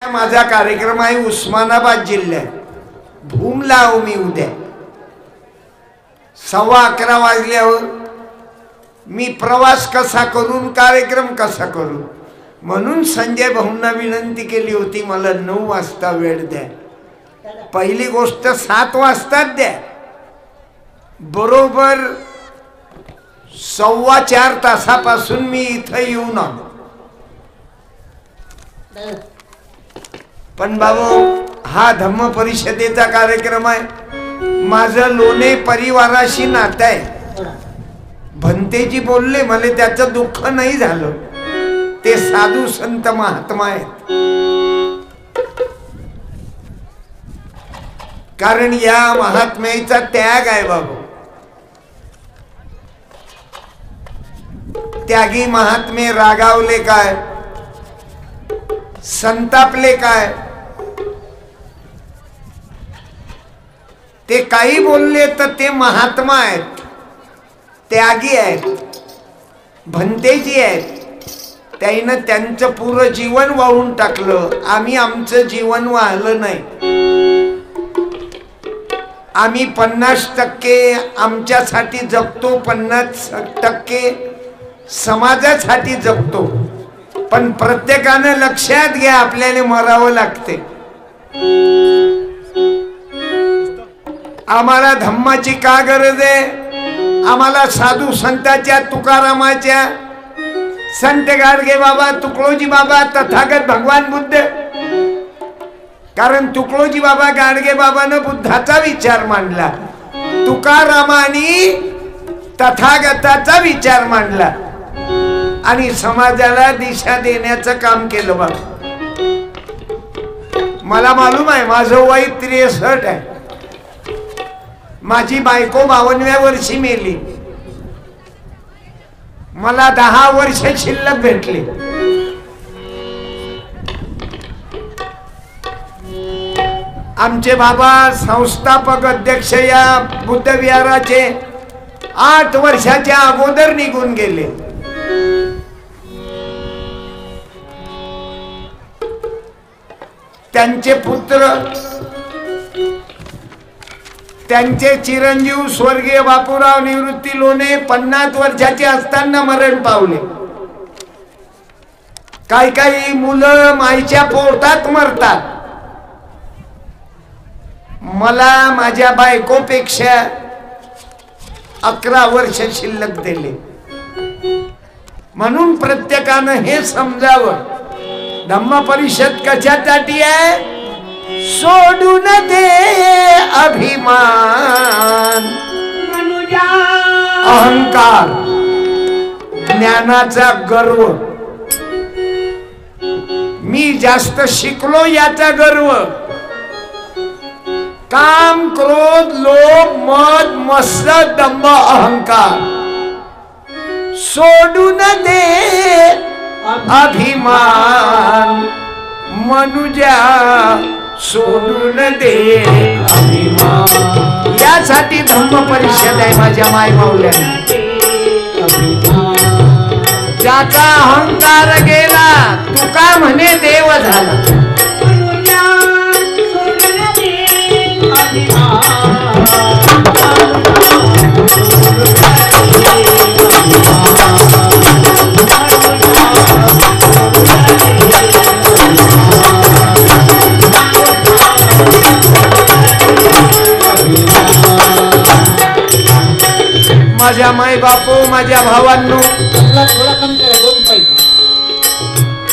माझा कार्यक्रम आहे उस्मानाबाद जिल्ह्यात। धूम लाव मी उद्या 11:15 वाजल्यावर मी प्रवास कसा करून कार्यक्रम कसा करू म्हणून संजय भाऊंना विनंती केली होती मला 9 वाजता वेळ द्या। पहिली गोष्ट 7 वाजता द्या। बरोबर 4.25 तासापासून मी इथे येऊन आलो। पण बाबू हा धम्म परिषदेचा कार्यक्रम आहे। माझं लोणे परिवाराशी नातं आहे। भंतेजी बोलले मला त्याचं दुःख नाही झालं। ते साधू संत महात्मा आहेत। कारण या महात्म्याचा त्याग आहे बाबू। त्यागी महात्मे रागावले काय, संतापले काय, ते काही बोलले तर ते महात्मा आहेत, त्यागी आहेत, भंतेजी आहेत। त्यानं त्यांचं पूर्ण जीवन वाहून टाकलं। आम्ही आमचं जीवन वाहलं नाही। आम्ही 50% आमच्यासाठी जगतो, 50% समाजासाठी जगतो। पण प्रत्येकाने लक्षात घ्या आपल्याला मरावं लागते। आम्हाला धम्माची का गरज आहे? आम्हाला साधू संतांच्या, तुकारामाच्या, संत गाडगे बाबा, तुकडोजी बाबा, तथागत भगवान बुद्ध। कारण तुकडोजी बाबा, गाडगे बाबानं बुद्धाचा विचार मांडला, तुकारामानी तथागताचा विचार मांडला आणि समाजाला दिशा देण्याचं काम केलं। बाबा मला मालूम आहे माझं वय 63 आहे। माझी बायको 52व्या वर्षी मेली। मला 10 वर्ष शिल्लक भेटली। आमचे बाबा संस्थापक अध्यक्ष या बुद्ध विहाराचे 8 वर्षाच्या अगोदर निघून गेले। त्यांचे पुत्र, त्यांचे चिरंजीव स्वर्गीय बापूराव निवृत्ती लोणे 50 वर्षाचे असताना मरण पावले। काही काही मुलं माईच्या पोटात मरतात। मला माझ्या बायकोपेक्षा 11 वर्ष शिल्लक दिले। म्हणून प्रत्येकानं हे समजावं धम्म परिषद कशासाठी आहे? सोडून दे अभिमान, अहंकार, ज्ञानाचा गर्व, मी जास्त शिकलो याचा गर्व, काम, क्रोध, लोभ, मद, मत्सर, दंभ, अहंकार सोडून दे अभिमान। मनुजा सोडून दे अभिमान। यासाठी धम्म परिषद आहे माझ्या माय माऊल्याने। ज्याचा अहंकार गेला तुका म्हणे देव झाला। माझ्या माय बापू, माझ्या भावांनो,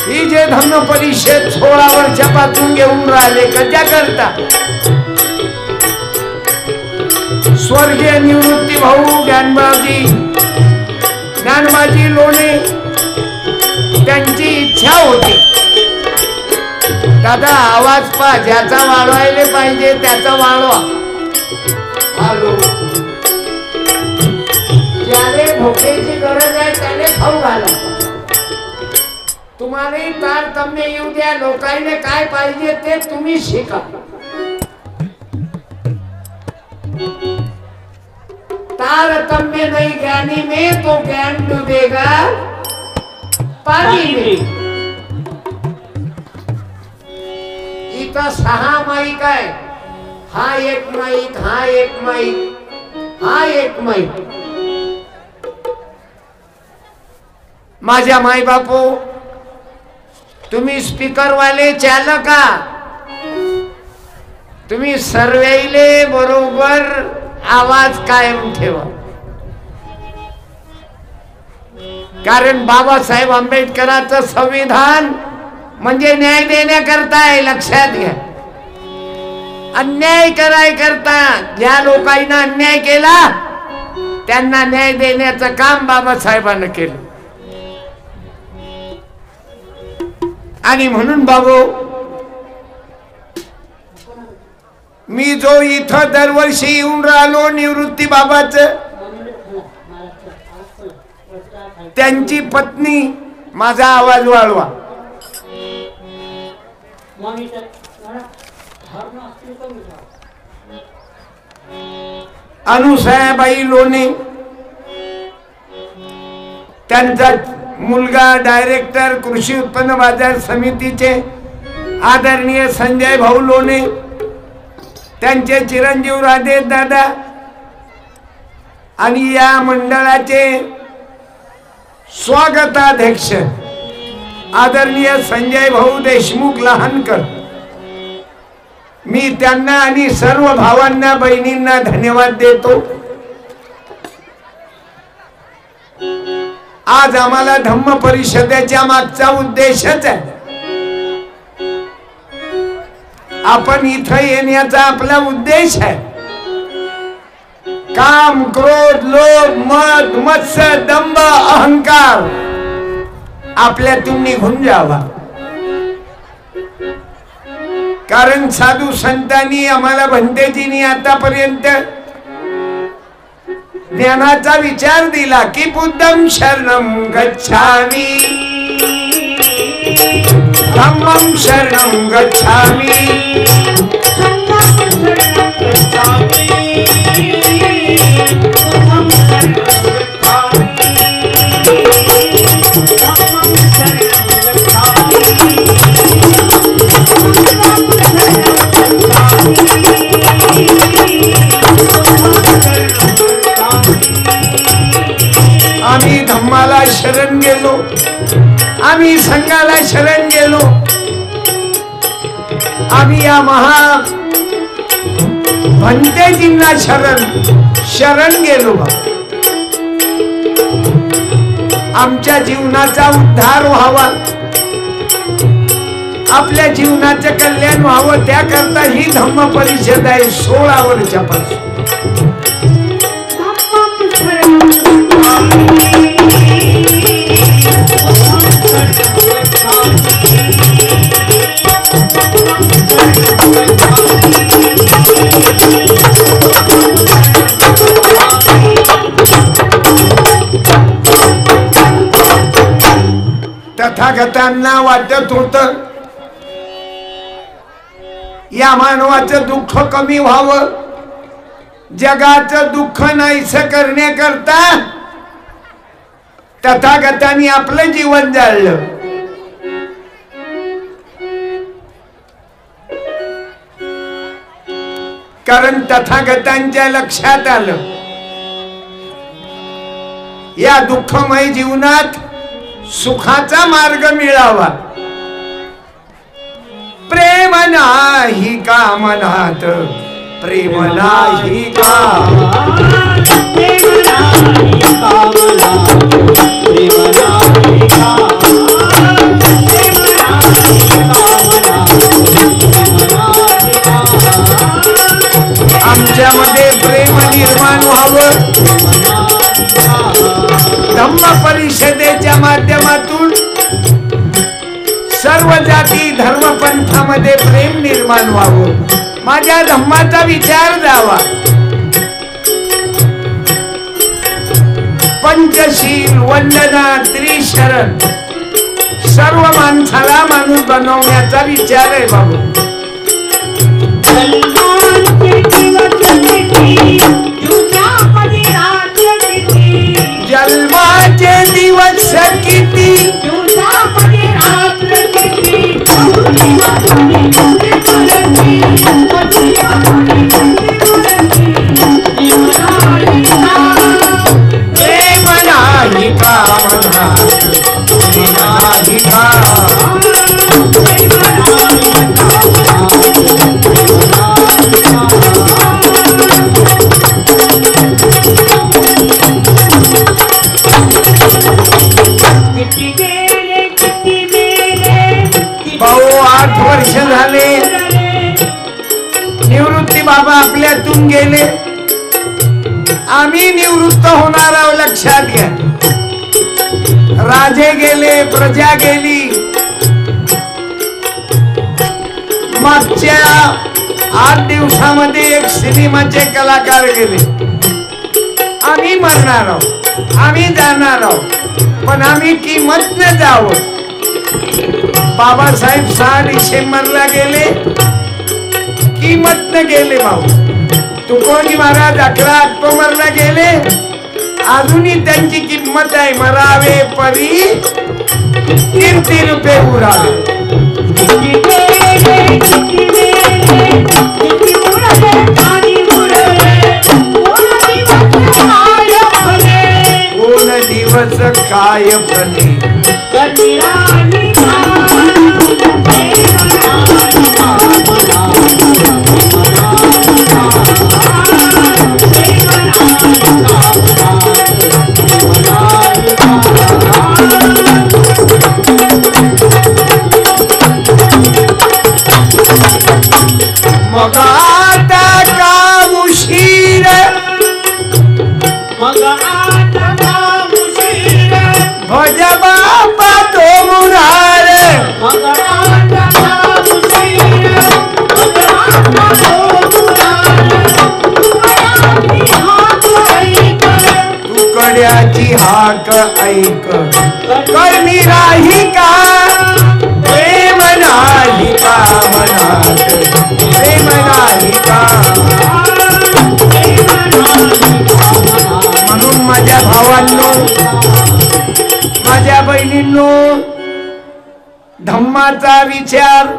ही जे धम्म परिषद 16 वर्षापासून घेऊन राहिले कशा करता? स्वर्गीय निवृत्ती भाऊ ज्ञानबाजी लोणे त्यांची इच्छा होती, दादा आवाज पा, ज्याचा वाढवायला पाहिजे त्याचा वाढवा। हॅलो, ज्याने भोकेची गरज आहे त्याने खाऊ घाला। तुम्हालाही तारतम्य येऊ द्या। लोकांना काय पाहिजे ते तुम्ही शिका। तारतम्य नहीं ज्ञानी में तो ज्ञान डूबेगा पानी में। इथं 6 माईक आहे. हा एक माईक, हा एक माईक, हा एक माईक. माझ्या माई बापू, तुम्ही स्पीकर वाले चालका, तुम्ही सर्वेले बरोबर आवाज कायम ठेवा. कारण बाबासाहेब आंबेडकरांचं संविधान म्हणजे न्याय देण्याकरता आहे. लक्षात घ्या. अन्याय कराय करता ज्या लोकांना अन्याय केला त्यांना न्याय देण्याचं काम बाबासाहेबांनी केलं. आणि म्हणून बाबू, मी जो इथं दरवर्षी येऊन राहिलो निवृत्ती बाबाचं, त्यांची पत्नी, माझा आवाज वाढवा, अनुसयाबाई लोणे, त्यांचा मुलगा डायरेक्टर कृषी उत्पन्न बाजार समितीचे आदरणीय संजय भाऊ लोणे, त्यांचे चिरंजीव राधे दादा, आणि या मंडळाचे स्वागताध्यक्ष आदरणीय संजय भाऊ देशमुख लहानकर. मी त्यांना आणि सर्व भावांना बहिणींना धन्यवाद देतो. आज आम्हाला धम्म परिषदेच्या मागचा उद्देशच आहे. आपण इथं येण्याचा आपला उद्देश आहे. काम, क्रोध, लोभ, मद, मत्सर, दंभ, अहंकार आपल्यातून निघून जावा. कारण साधू संतांनी आम्हाला, भंतेजींनी आतापर्यंत ज्ञानाचा विचार दिला की बुद्धं शरणं गच्छामि, धम्मं शरणं गच्छामि, आम्ही धम्माला शरण गेलो, आम्ही संघाला शरण गेलो, आम्ही या महा भंतेजींना शरण गेलो. आमच्या जीवनाचा उद्धार व्हावा, आपल्या जीवनाचं कल्याण व्हावं, त्याकरता ही धम्म परिषद आहे 16 वर्षापासून. तथागतांना वाटत होतं या मानवाचं दुःख कमी व्हावं, जगाचं दुःख नाहीसं करण्याकरता तथागतांनी आपलं जीवन जाळलं. कारण तथागतांच्या लक्षात आलं या दुःखमय जीवनात सुखाचा मार्ग मिळावा. प्रेम नाही कामनात, प्रेम नाही आमच्यामध्ये प्रेम निर्माण व्हावं. धम्म परिषदेच्या माध्यमातून सर्व जाती धर्मपंथामध्ये प्रेम निर्माण व्हावं, माझ्या धम्माचा विचार जावा. पंचशील, वंदना, त्रिशरण सर्व माणसाला माणूस बनवण्याचा विचार आहे बाबू. जन्माचे दिवस किती निवडून गेले, आम्ही निवृत्त होणार आहोत लक्षात घ्या. राजे गेले, प्रजा गेली. मागच्या 8 दिवसामध्ये एक सिनेमाचे कलाकार गेले. आम्ही मरणार आहोत, आम्ही जाणार आहोत, पण आम्ही किंमत न जावं. बाबासाहेब 6 डिसेंबरला गेले, किंमत न गेले. भाऊ तुकोजी महाराज 11 ऑक्टोबरला गेले, अजूनही त्यांची किंमत आहे. मरावे परी कीर्ती रूपे उरावे. कोण दिवस काय फले मग आता का उशीर, मग आता का उशीर, भज बापा तो मुरार. मग आता का उशीर, भज बापा तो मुरार. तुकड्याची हाक ऐक, करणी राही का प्रेम नाही का मनात, प्रेम नाही का. म्हणून माझ्या भावांनो, माझ्या बहिणींनो, धम्माचा विचार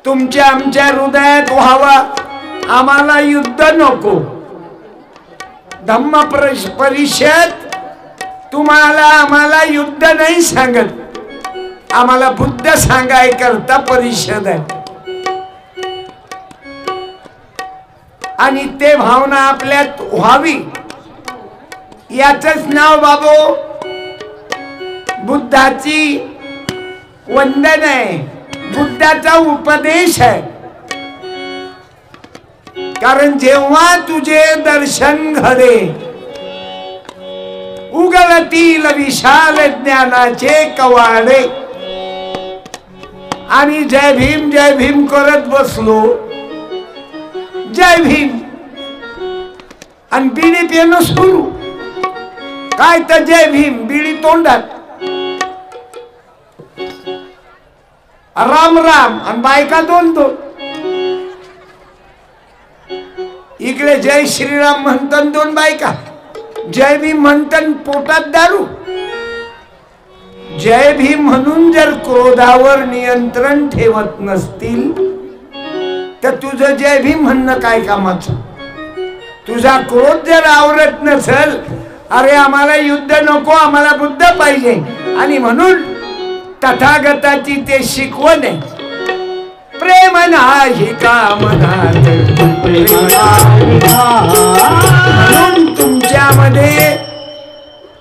तुमच्या आमच्या हृदयात व्हावा. आम्हाला युद्ध नको. धम्म परिषद तुम्हाला आम्हाला युद्ध नाही सांगत, आम्हाला बुद्ध सांगाय करता परिषद आहे. आणि ते भावना आपल्यात व्हावी याचंच नाव बाबो बुद्धाची वंदन आहे, बुद्धाचा उपदेश आहे. कारण जेव्हा तुझे दर्शन घडे, उगलतील विशाल ज्ञानाचे कवाडे. आणि जय भीम करत बसलो, जय भीम आणि बिडी पिणं सुरू. काय तर जय भीम, बिडी तोंडात, राम राम आणि बायका 2-2. इकडे जय श्रीराम म्हणतात 2 बायका, जय भीम म्हणतात पोटात दारू. जय भीम म्हणून जर क्रोधावर नियंत्रण ठेवत नसतील तर तुझं जय भीम म्हणणं काय कामाचं. तुझा क्रोध जर आवरत नसेल, अरे आम्हाला युद्ध नको, आम्हाला बुद्ध पाहिजे. आणि म्हणून तथागताची ते शिकवण आहे, प्रेम नाही कामनात. म्हणून तुमच्यामध्ये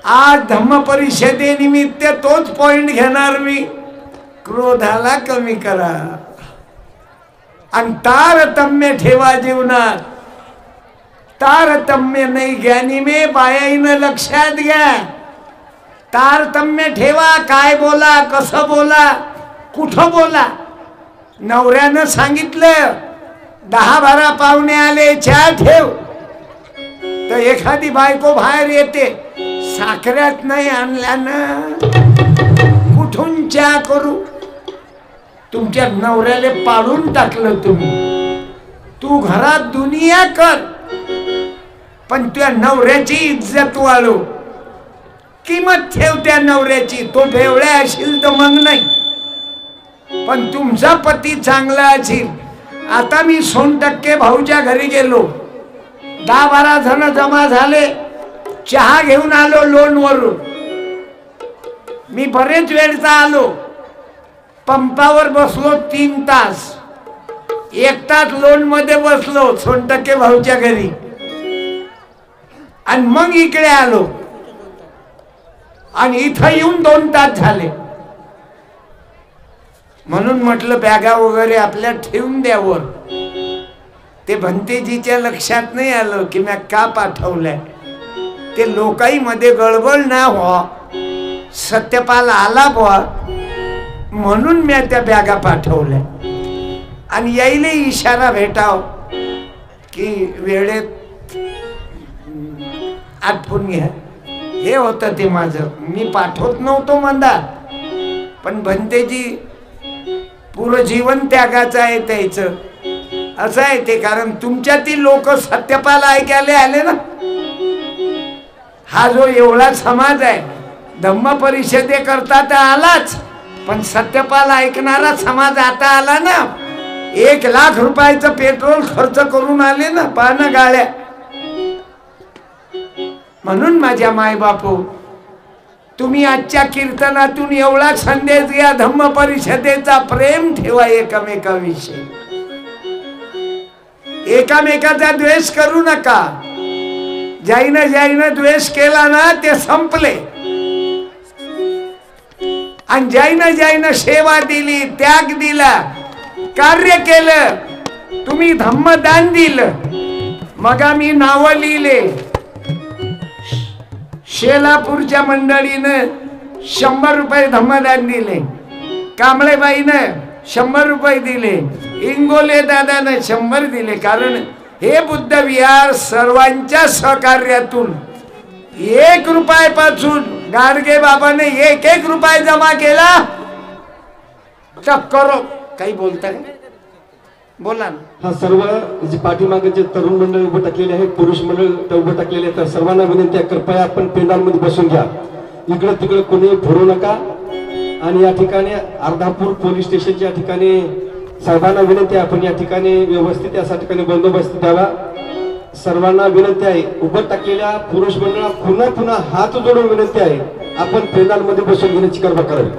आज धम्म परिषदेनिमित्त तोच पॉइंट घेणार मी. क्रोधाला कमी करा आणि तारतम्य ठेवा जीवनात. तारतम्य नाही ज्ञानी में बायाईनं लक्षात घ्या. तारतम्य ठेवा. काय बोला, कसं बोला, कुठं बोला. नवऱ्यानं सांगितलं 10-12 पाहुणे आले, चहा ठेव, तर एखादी बायको बाहेर येते, साखऱ्यात नाही आणल्यानं कुठून चहा करू. तुमच्या नवऱ्याला पाडून टाकलं तुम्ही. तू घरात दुनिया कर पण तुझ्या नवऱ्याची इज्जत वाढव, किंमत ठेव त्या नवऱ्याची. तो बेवड्या असेल तर मग नाही, पण तुमचा पती चांगला असेल. आता मी 100% भाऊच्या घरी गेलो, 10-12 जण जमा झाले, चहा घेऊन आलो लोन वरून. मी बरेच वेळचा आलो, पंपावर बसलो 3 तास, 1 तास लोन मध्ये बसलो 100% भाऊच्या घरी, आणि मग इकडे आलो. आणि इथं येऊन 2 तास झाले. म्हणून म्हटलं बॅगा वगैरे आपल्या ठेवून द्यावर. ते भंतेजीच्या लक्षात नाही आलं की मी का पाठवलंय. ते लोकाईमध्ये गडबड ना व्हा, सत्यपाल आला बुवा म्हणून मी त्या बॅगा पाठवल्या. आणि यायले इशारा भेटाव की वेळेत आटपून घ्या. हे होतं ते माझं. मी पाठवत नव्हतो मंदा, पण भंतेजी पुरं जीवन त्यागाचं आहे त्याचं. असं आहे ते. कारण तुमच्यातील लोक सत्यपाल ऐकायला आले ना. हा जो एवढा समाज आहे धम्म परिषदे करता तर आलाच, पण सत्यपाल ऐकणारा समाज आता आला ना. 1 लाख रुपयाचं पेट्रोल खर्च करून आले ना, पाहणं गाड्या. म्हणून माझ्या माय बापू, तुम्ही आजच्या कीर्तनातून एवढा संदेश घ्या. धम्म परिषदेचा प्रेम ठेवा एकमेकाविषयी. एकामेकाचा द्वेष करू नका. ज्याईनं द्वेष केला ना ते संपले. आणि ज्याईनं सेवा दिली, त्याग दिला, कार्य केलं, तुम्ही धम्मदान दिलं. मग आम्ही नाव लिहिले. शेलापूरच्या मंडळीनं 100 रुपये धम्मदान दिले, कांबळेबाईनं 100 रुपये दिले, इंगोले दादानं 100 दिले. कारण हे बुद्ध विहार सर्वांच्या सहकार्यातून 1 रुपयापासून गाडगे बाबाने 1 रुपया जमा केला. करो काही बोलताय, बोला ना. हा सर्व जे पाठीमागे जे तरुण मंडळ उभं टाकलेले आहे, पुरुष मंडळ उभं टाकलेले आहे, तर सर्वांना विनंती आहे कृपया आपण पेंडालमध्ये बसून घ्या. इकडे तिकडे कोणी फिरू नका. आणि या ठिकाणी अर्धापूर पोलीस स्टेशनच्या ठिकाणी साहेबांना विनंती आहे आपण या ठिकाणी व्यवस्थित या ठिकाणी बंदोबस्त द्यावा. सर्वांना विनंती आहे. उभं टाकलेल्या पुरुष मंडळाला पुन्हा हात जोडून विनंती आहे आपण पेंडालमध्ये बसून घेण्याची कृपा करावी.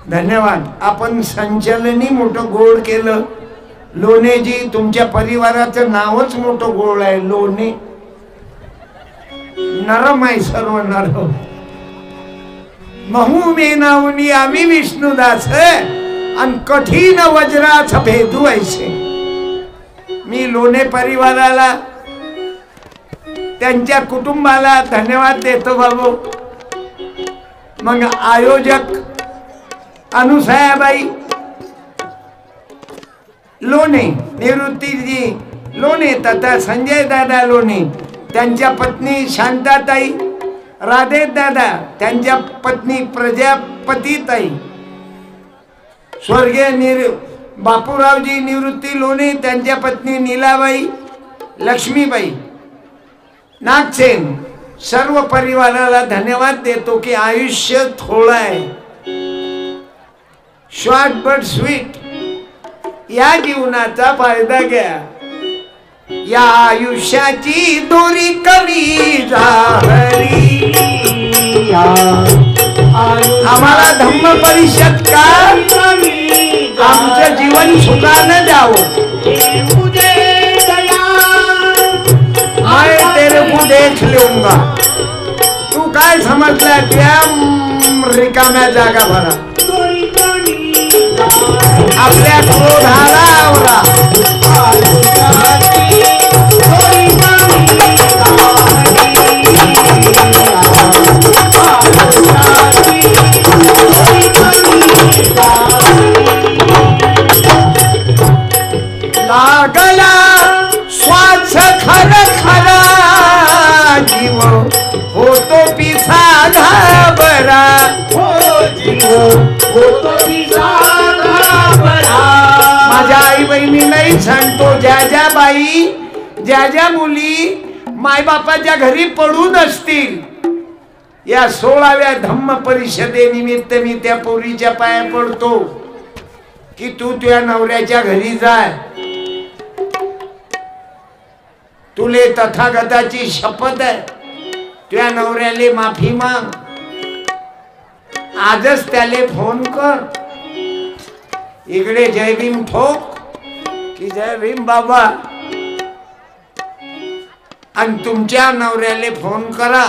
धन्यवाद. आपण संचलनी मोठं गोड केलं. लोणेजी, तुमच्या परिवाराचं नावच मोठं गोड आहे. लोणे नरम आहे, सर्व नरम. महू मेनावनी आम्ही विष्णुदास आणि कठीण वज्राच भेदू ऐसे. मी लोणे परिवाराला, त्यांच्या कुटुंबाला धन्यवाद देतो बाबू. मग आयोजक अनुसयाबाई लोणे, निवृत्तीजी लोणे तथा संजय दादा लोणे, त्यांच्या पत्नी शांताताई, राधे दादा, त्यांच्या पत्नी प्रजापतीताई, स्वर्गीय बापूरावजी निवृत्ती लोणे, त्यांच्या पत्नी नीलाबाई, लक्ष्मीबाई, नागसेन, सर्व परिवाराला धन्यवाद देतो की आयुष्य थोडं आहे, शॉर्ट बट स्वीट. या जीवनाचा फायदा घ्या. या आयुष्याची दोरी कमी जाहरी. आम्हाला धम्म परिषद का आमचं जीवन सुखानं जावं. मैं तेरे को देख लूंगा. तू काय समजला त्या रिकाम्या जागा भरा. आपल्या क्रोधाला आवरा. लागला श्वास खर खरा जीव होतो पिसा घाबरा. माझ्या आई बहिणी नाही सांगतो, ज्या ज्या मुली मायबापाच्या घरी पडून असतील, या 16व्या धम्म परिषदेनिमित्त मी त्या पोरीच्या पाया पडतो की तू तुझ्या नवऱ्याच्या घरी जाय. तुले तथागताची शपथ आहे, तुझ्या नवऱ्याले माफी माग. आजच त्याले फोन कर. इकडे जय भीम ठोक की जय भीम बाबा. आणि तुमच्या नवऱ्याले फोन करा.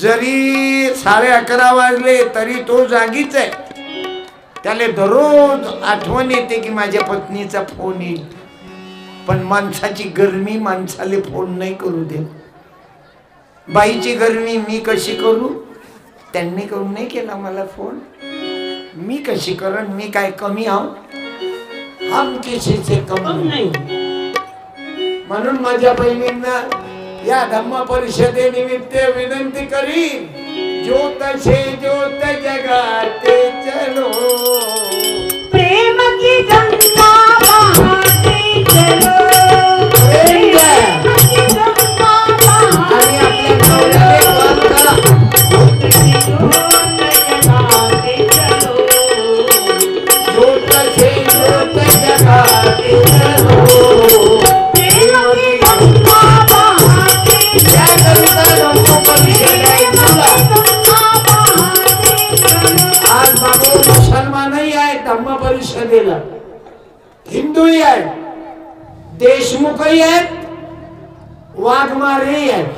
जरी 11:30 वाजले तरी तो जागीच आहे. त्याला दररोज आठवण येते की माझ्या पत्नीचा फोन येईल, पण माणसाची गरमी माणसाला फोन नाही करू दे. बाईची गरमी मी कशी करू? त्यांनी करून नाही केला मला फोन, मी कशी करण? मी काय कमी आहो? हम किसीचे कम नाही. म्हणून माझ्या बहिणींना या धम्म परिषदेनिमित्त विनंती करीन, ज्योत से ज्योत जगाते चलो, प्रेम की गंगा बहाते चलो, प्रेम की गंगा आणि आपल्या नवऱ्याला कॉल करा, ज्योत से ज्योत जगाते चलो, प्रेम की गंगा बहाते त्याकरिता धम्म परिषद आहे तुला. आज बाबू मुसलमानही आहे धम्म परिषदेला, हिंदूही आहेत, देशमुखही आहेत, वाघमारेही आहेत.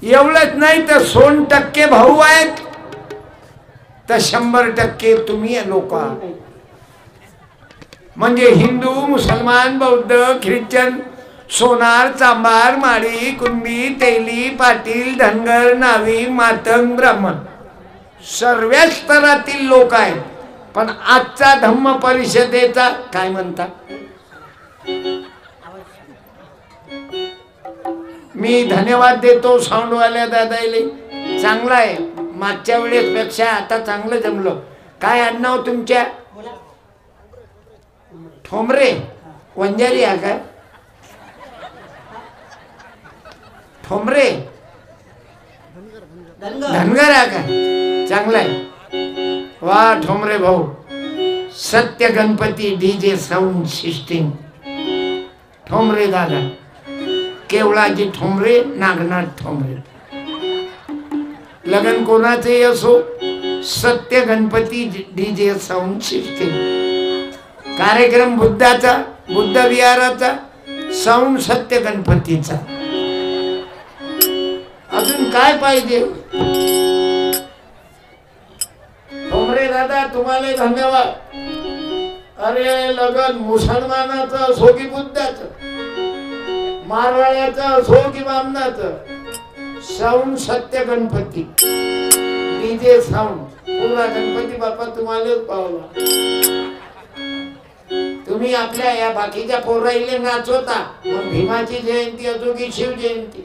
एवढंच नाही तर 100% भाऊ आहेत, तर 100% तुम्ही लोक आहात. म्हणजे हिंदू, मुसलमान, बौद्ध, ख्रिश्चन, सोनार, चांभार, माळी, कुंभी, तेली, पाटील, धनगर, नावी, मातंग, ब्राह्मण, सर्व स्तरातील लोक आहेत. पण आजचा धम्म परिषदेचा काय म्हणता? मी धन्यवाद देतो साऊंडवाल्या दादाईले, चांगला आहे, मागच्या वेळेस पेक्षा आता चांगलं जमलं. काय आडनाव तुमच्या? ठोंबरे, वंजारी आहे का? ठोंबरे, धनगर आहे का? चांगला आहे, वा ठोंबरे भाऊ. Satya Ganpati DJ sound system, Thombare दादा, केवळाजी ठोंबरे, नागनाथ ठोंबरे. लग्न कोणाचे असो, सत्य गणपती डीजे साऊंड सिस्टीम. कार्यक्रम बुद्धाचा, बुद्ध विहाराचा, साऊंड सत्य गणपतीचा. अजून काय पाहिजे? ठोंबरे दादा तुम्हाला धन्यवाद. अरे लगन मुसलमानाचं असो की बुद्धाचं, मारवाड्याचं असो की बामणाचं, साऊंड सत्य गणपती डीजे साऊंड, पूर्ण गणपती बाप्पा तुम्हालाच पावला. तुम्ही आपल्या या बाकीच्या पोराईले नाचवता, मग भीमाची जयंती असो की शिव जयंती,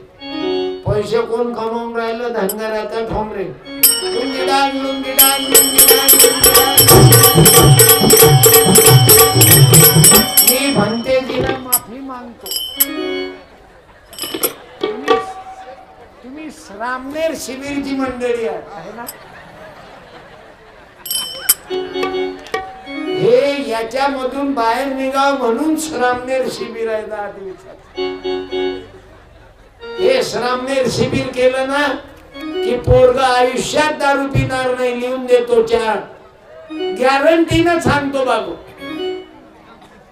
पैसे कोण कमवून राहिलं? धनगराचा ठोंबरे. लुंगीडान, लुंगीडान, लुंगीडान, लुंगीडान. मी भंतेजीला माफी मागतो. तुम्ही रामनेर शिबिरची मंडळी आहे ना? हे याच्यामधून बाहेर निघाव म्हणून श्रामनेर शिबिर आहे. 10 दिवसात हे श्रामनेर शिबिर केलं ना की पोरगा आयुष्यात दारू पिणार नाही, लिहून देतो 4, गॅरंटीनं सांगतो बाबू.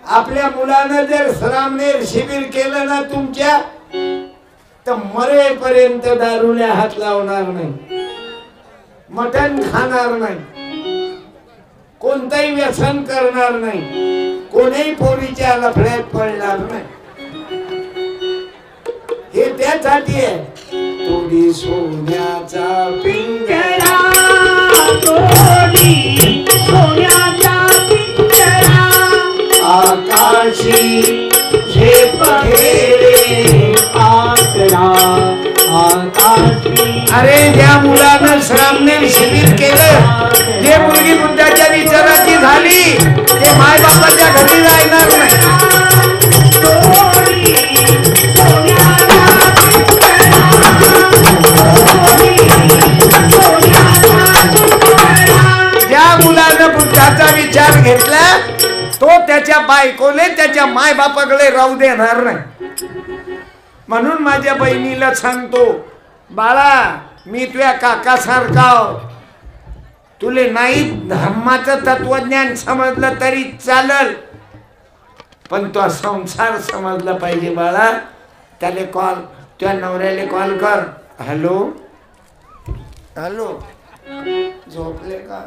आपल्या मुलानं जर श्रामनेर शिबिर केलं ना तुमच्या, तर मरेपर्यंत दारूला हात लावणार नाही, मटण खाणार नाही, कोणतंही व्यसन करणार नाही, कोणीही पोरीच्या लफड्यात पडणार नाही. हे त्यासाठी आहे. थोडी सोन्याचा पिंजरा, थोडी सोन्याचा पिंजरा, आकाशी झेप घेरे आकरा आकाशी. अरे ज्या मुलानं श्रामनेर शिबिर केलं, जे मुलगी बुद्धाच्या विचाराची झाली, ते माय बापाच्या घरी राहणार नाही. ज्या मुलानं बुद्धाचा विचार घेतला, तो त्याच्या बायकोले त्याच्या माय बापाकडे राहू देणार नाही. म्हणून माझ्या बहिणीला सांगतो, बाळा मी तुझ्या काकासारखा, तुले नाही धर्माचं तत्वज्ञान समजलं तरी चालल, पण तो संसार समजला पाहिजे बाळा. त्याले कॉल, तुझ्या नवऱ्याला कॉल कर, हॅलो हॅलो, झोपले का?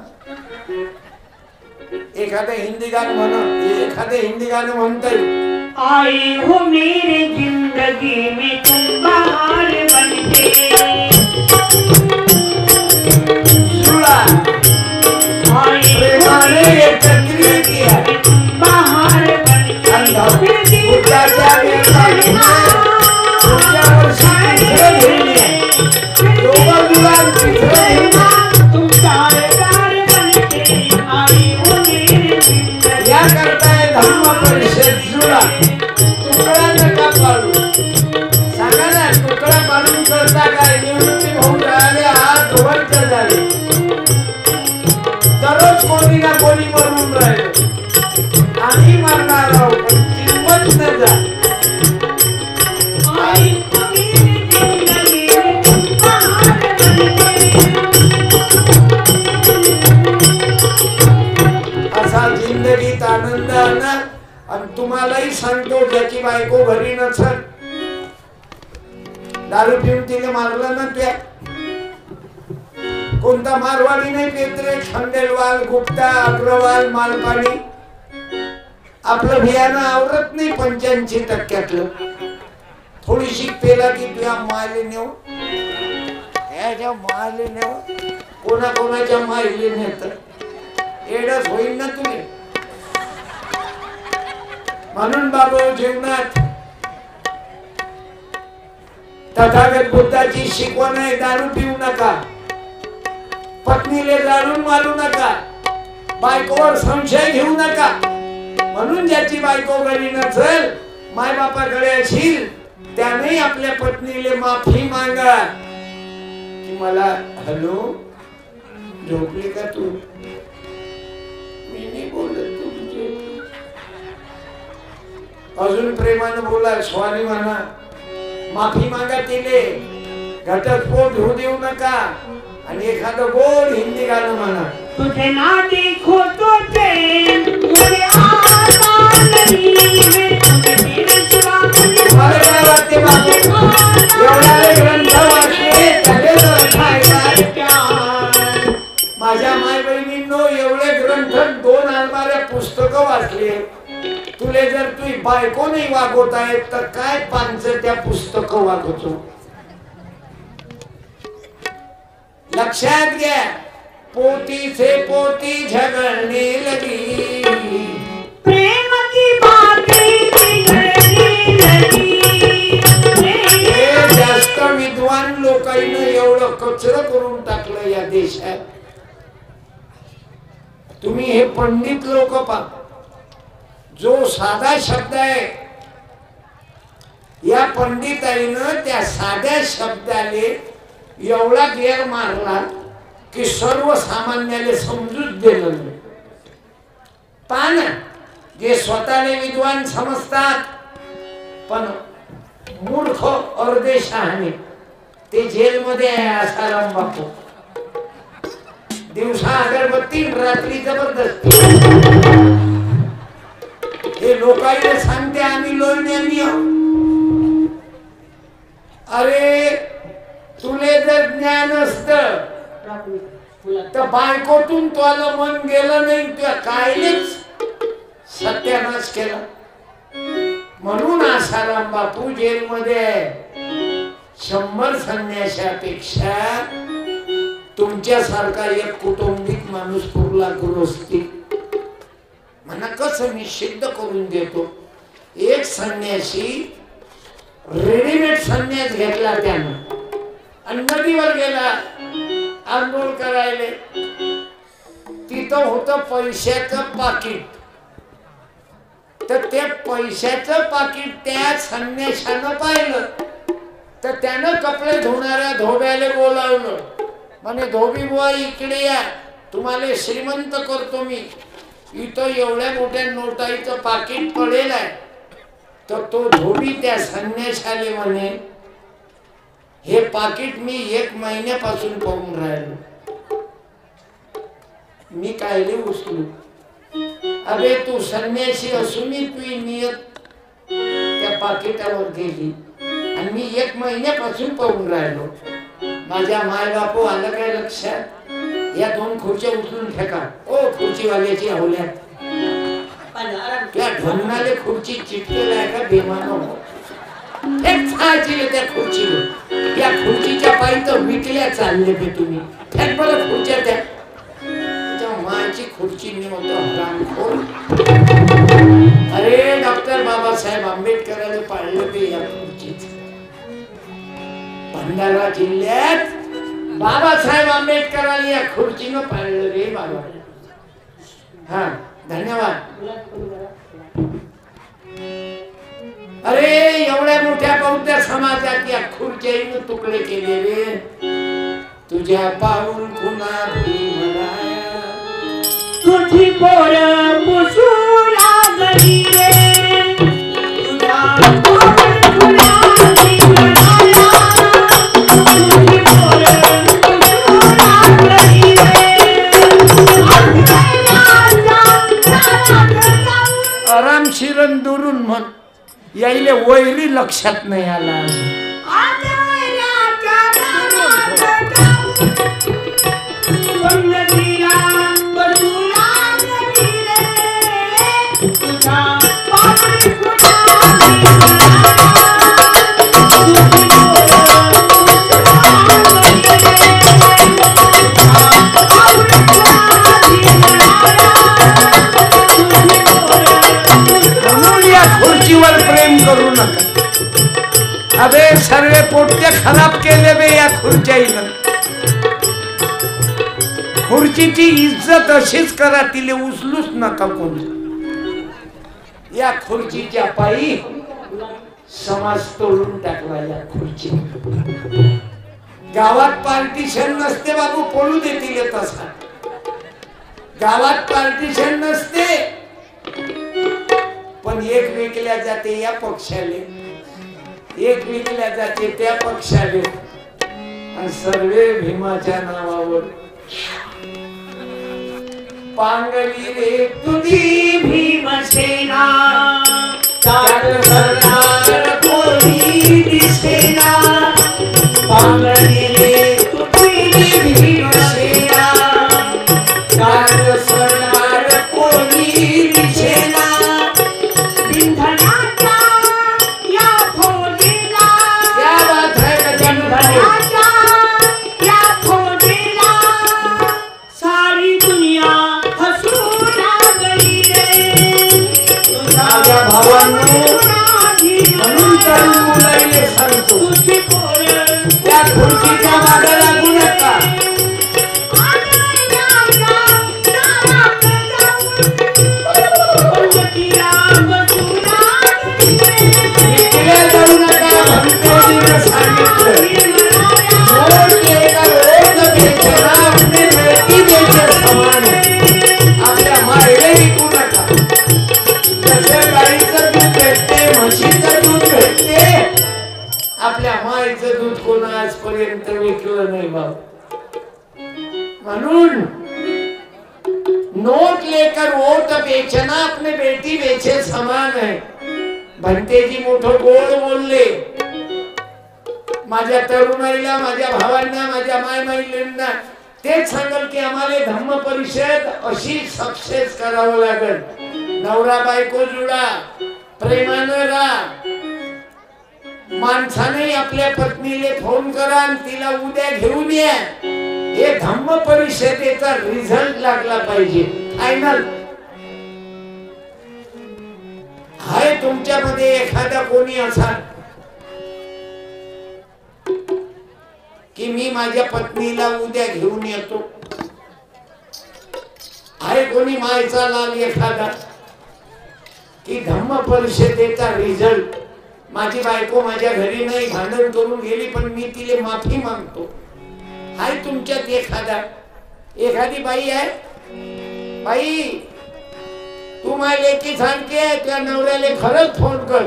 एखादं हिंदी गाणं म्हणा, एखादं हिंदी गाणं म्हणता येईल. आई हो मेरी जिंदगी में तुम बहार बनके, सुला प्रेमाने एकत्रित किया बहार बनके बुद्धाच्या वेळेला पुढच्या वर्षी तिसरं घेऊन ये. दोघं मुलां तिसरं घेऊन ये. तुम तारकार बनके आई हो मेरी जिंदगी. या करताय धम्म परिषद जुळा. तुकडा नका पाडू. सांगा ना, तुकडा पाडून करता काय? निवृत्ती होऊन राहिले, हात ढोबळते झाले. दररोज कोणी ना कोणी मरून राहिले. आम्ही मरणार आहोत, पण किंमत न जा. आई हो मेरी जिंदगी में तुम बहार बनके. असा जिंदगीत आनंद आणा. आणि तुम्हालाही सांगतो, ज्याची बायको घरी नसल, दारू पिऊन तिने मारलं ना, त्या कोणता मारवाडी नाही पेत रे. खंडेलवाल, गुप्ता, अग्रवाल, मालपाणी. आपलं बियाणं आवरत नाही 85%. थोडीशी पेला की तुझ्या मायले नेऊ, ह्याच्या मायले नेऊ, कोणाकोणाच्या मायले नेत. एवढंच होईल ना तुले. म्हणून बाबा जीवनात तथागत बुद्धाची शिकवण आहे, दारू पिऊ नका, पत्नीले जाळून मारू नका, बायकोवर संशय घेऊ नका. म्हणून ज्याची बायको घरी नसेल, माय बापाकडे असेल, त्याने आपल्या पत्नीले माफी मागा की मला, हॅलो झोपली का तू? मी नाही बोलत तुमचे. अजून प्रेमानं बोला, स्वामी म्हणा, माफी मागा तिले, घटस्फोट होऊ देऊ नका. आणि एखादं गोड हिंदी गाणं म्हणा. तुझे ना देखो तो चैन मुझे आता नहीं है, तुझे तेरे सिवा मला काय वाटते बाबू, एवढाले ग्रंथ वाचले, त्याले खायला प्यार. माझ्या माय बहिणींनो, एवढे ग्रंथ, 2 अलमाऱ्या पुस्तकं वाचले. तुले जर तुझी बायको नाही वागवता येत, तर काय पांच त्या पुस्तकं वागवतो. लक्षात घ्या, पोती से पोती झगड़ने लगी, प्रेम की बातें बिगड़ने लगी. हे जास्त विद्वान लोकांनी एवढं कचरं करून टाकलं या देशात. तुम्ही हे पंडित लोक पहा, जो साधा शब्द आहे, या पंडिताईनं त्या साध्या शब्दाले एवढा गेर मारला की सर्वसामान्याला समजूच दिलं नाही. पहा ना, जे स्वतःले विद्वान समजतात पण मूर्ख अर्धे शहाणे, ते जेलमध्ये आहे. आसाराम बापू दिवसा अगरबत्ती, रात्री जबरदस्ती. हे लोकांना सांगते आम्ही लोण्यानी आहोत. अरे तुले जर ज्ञान असतं तर बायकोतून तुला मन गेलं नाही, तुला कायलेच सत्यानाश केला. म्हणून आसाराम बापू जेलमध्ये 100 संन्याशापेक्षा तुमच्यासारखा एक कुटुंबिक माणूस पुरला गुरुस्ती. म्हणा कसं मी सिद्ध करून देतो. एक संन्यासी रेडीमेड संन्यास घेतला त्यानं आणि नदीवर गेला आंघोळ करायले. तिथं होतं पैशाचं पाकिट. तर ते पैशाचं पाकिट त्या संन्याशानं पाहिलं, तर त्यानं कपडे धुणाऱ्या धोब्याला बोलावलं. म्हणे धोबी बुवा इकडे या, तुम्हाला श्रीमंत करतो मी. इथं एवढ्या मोठ्या नोटाईचं पाकिट पडेल आहे. तर तो धोबी त्या संन्याशाले म्हणे, हे पाकिट मी 1 महिन्यापासून पाहून राहिलो, मी कायले उचलू. अबे तू संन्यासी असूनही तुझी नियत त्या पाकिटावर गेली आणि मी 1 महिन्यापासून पाहून राहिलो. माझ्या माय बापू आलं काय लक्षात, या 2 खुर्च्या उचलून फेका. ओ खुर्चीवाल्याची हवल्यात त्या ढोंगणाले खुर्ची चिटकेला आहे का बेमानो त्या खुर्चीवर. या खुर्चीच्या पायी तर विकल्या चालले ते तुम्ही. फेक बरं खुर्च्या त्या माची खुर्ची निवडतो हरामखोर. अरे डॉक्टर बाबासाहेब आंबेडकरांनी पाळलं ते या खुर्चीत. भंडारा जिल्ह्यात बाबासाहेब आंबेडकरांनी या खुर्चीनं पाळलं रे बाबा. हा धन्यवाद. अरे एवढ्या मोठ्या बौद्ध समाजात या खुर्च्याईनं तुकडे केले रे. तुझ्या पाऊल खुना भीमराया तुझी पोर पुसू लागली रे. तुझ्या पाऊल खुना भीमराया तुझी पोर पुसू लागली रे. आरामशीरन दुरून म्हण. यायले वैरी लक्षात नाही आला. खुर्चीवर प्रेम करू नका. अबे सर्वे पोट्टे खराब केले बे या खुर्च्याईनं. खुर्चीची इज्जत अशीच करा. तिले उचलूच नका कोणी. या खुर्चीच्या पायी समाज तोडून टाकला. या खुर्ची गावात पार्टिशन नसते बाबू पळू देतील तसा. गावात पार्टिशन नसते पण एक विकल्या जाते या पक्षाले, एक विकल्या जाते त्या पक्षाले. आणि सर्वे भीमाच्या नावावर पांगली रे तुझी भीमसेना. त्यात सरदार कोणी दिसेना. पांगली रे तुझी भीमसेना. त्यात सरदार कोणी दिसेना. त्या खुर्चीच्या मागे लागू नका. जाऊ नका. भंतेजीनं सांगितलं समान. आपल्या मायले विकू नका. जसं गाईचं दूध भेटते, म्हशीचं दूध भेटते, आपल्या मायचं दूध कोण आजपर्यंत विकलं नाही बाब. म्हणून नोट लेकर वोट बेचना अपने बेटी बेचे समान है. भंतेजी मोठं गोड बोलले. माझ्या तरुणाईला, माझ्या भावांना, माझ्या मायमाईलींना तेच सांगल की आम्हाला धम्म परिषद अशी सक्सेस करावं लागेल. नवरा बायको जुळा, प्रेमानं राहा. माणसाने आपल्या पत्नीला फोन करा आणि तिला उद्या घेऊन या. हे धम्म परिषदेचा रिझल्ट लागला पाहिजे. फायनल हाय. तुमच्यामध्ये एखादा कोणी असा की मी माझ्या पत्नीला उद्या घेऊन येतो. आहे कोणी मायचा लाल एखादा की धम्म परिषदेचा रिझल्ट. माझी बायको माझ्या घरी नाही, भांडण करून गेली, पण मी तिला माफी मागतो. हाय तुमच्यात एखादा, एखादी बाई आहे. बाई तू माझ्या लेकी सांगते त्या नवऱ्याला खरंच फोन कर.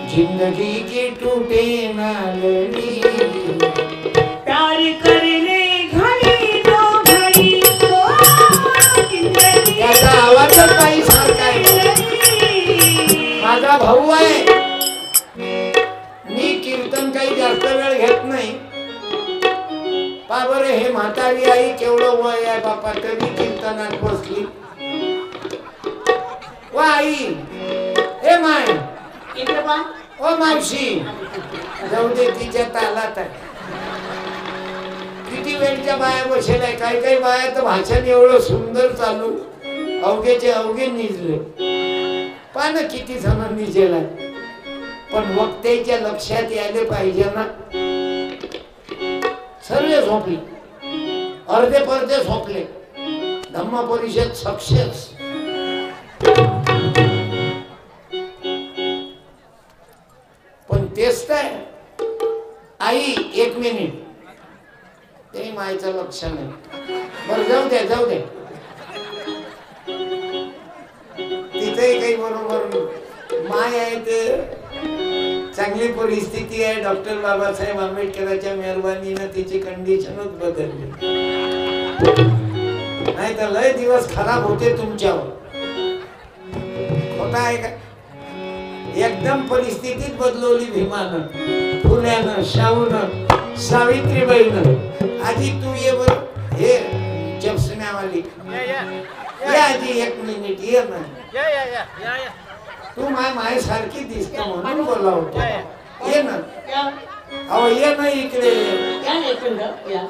जिंदगी की टूटे ना लड़ी प्यार करने घड़ी दो घड़ी. त्याचा आवाजच बाई सारखा आहे. माझा भाऊ आहे. मी कीर्तन काही जास्त वेळ घेत नाही. पा बरं हे म्हातारी आई केवढं वय काय बापा तरी कीर्तनात बसली. वा आई हे माय इकडे पहा. ओ मावशी जाऊ दे तिच्या तालात आहे. किती वेळच्या बाया बसेल आहे. काही काही बाया तर भाषण एवढं सुंदर चालू अवघेचे अवघे निजले. पान किती जण निजेल आहे. पण वक्त्याच्या लक्षात यायला पाहिजे ना. सर्व झोपले अर्धे पर्धे झोपले. धम्म परिषद सक्सेस. पण तेच काय आई एक मिनिट ते मायचं लक्ष नाही. बरं जाऊ द्या जाऊ द्या. तिथेही काही बरोबर माय आहे ते चांगली परिस्थिती आहे. डॉक्टर बाबासाहेब आंबेडकरांच्या मेहरबानीनं तिची कंडिशनच बदलली. नाही तर लय दिवस खराब होते तुमच्यावर. खोटा आहे का. एकदम परिस्थितीत बदलवली भीमानं, फुल्यानं, शाहूनं, सावित्रीबाईनं. आजी तू ये बर. हे जपसण्यावाली ये आजी एक मिनिट ये ना. तू माय सारखी दिसत म्हणून बोला होता. ये ना. अहो ये ना इकडे.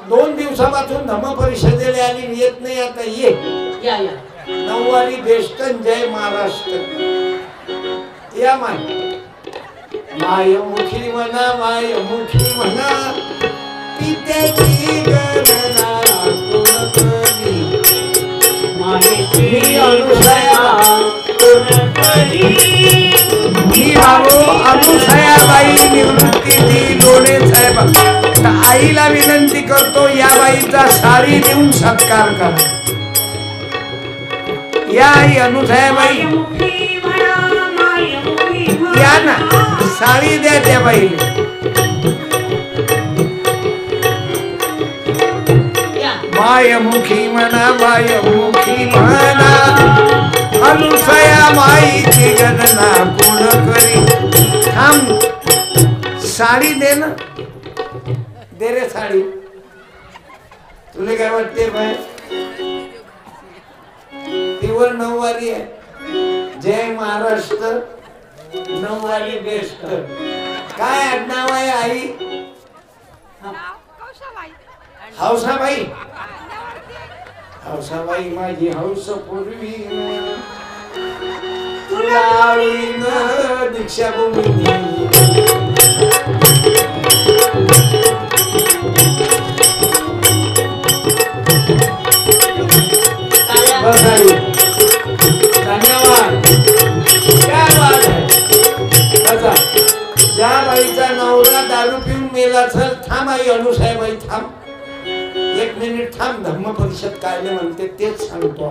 2 दिवसापासून धम्म परिषदेला आली येत नाही. आता ये. 9वारी बेस्टन जय महाराष्ट्र. या माय मायमुखी म्हणा मायमुखी म्हणा पित्याची गणना कोण करी. मायेची अनुसया कोण करी. ही बाबू अनुसयाबाई निवृत्ती लोणे साहेब. आईला विनंती करतो या बाईचा साडी देऊन सत्कार करा. या आई अनुसयाबाई या ना. साडी द्या त्या बाईला. मायमुखी म्हणा मायमुखी म्हणा अनुसया माईची गणना कोण करी. थांब साडी दे ना. दे रे साडी. तुला काय वाटते बाय. तीवर 9वारी आहे. जय महाराष्ट्र 9वारी बेस्ट. काय आडनाव आहे आई. हौसाबाई. हौसाबाई माझी हौस पूर्वी तुला दीक्षा भूमी. धन्यवाद. क्या बात है. ज्या बाईचा नवरा दारू पिऊन मेला असेल. थांब आई अनुसाहेबाई थांब. 1 मिनिट थांब. धम्म परिषद काय म्हणते तेच सांगतो.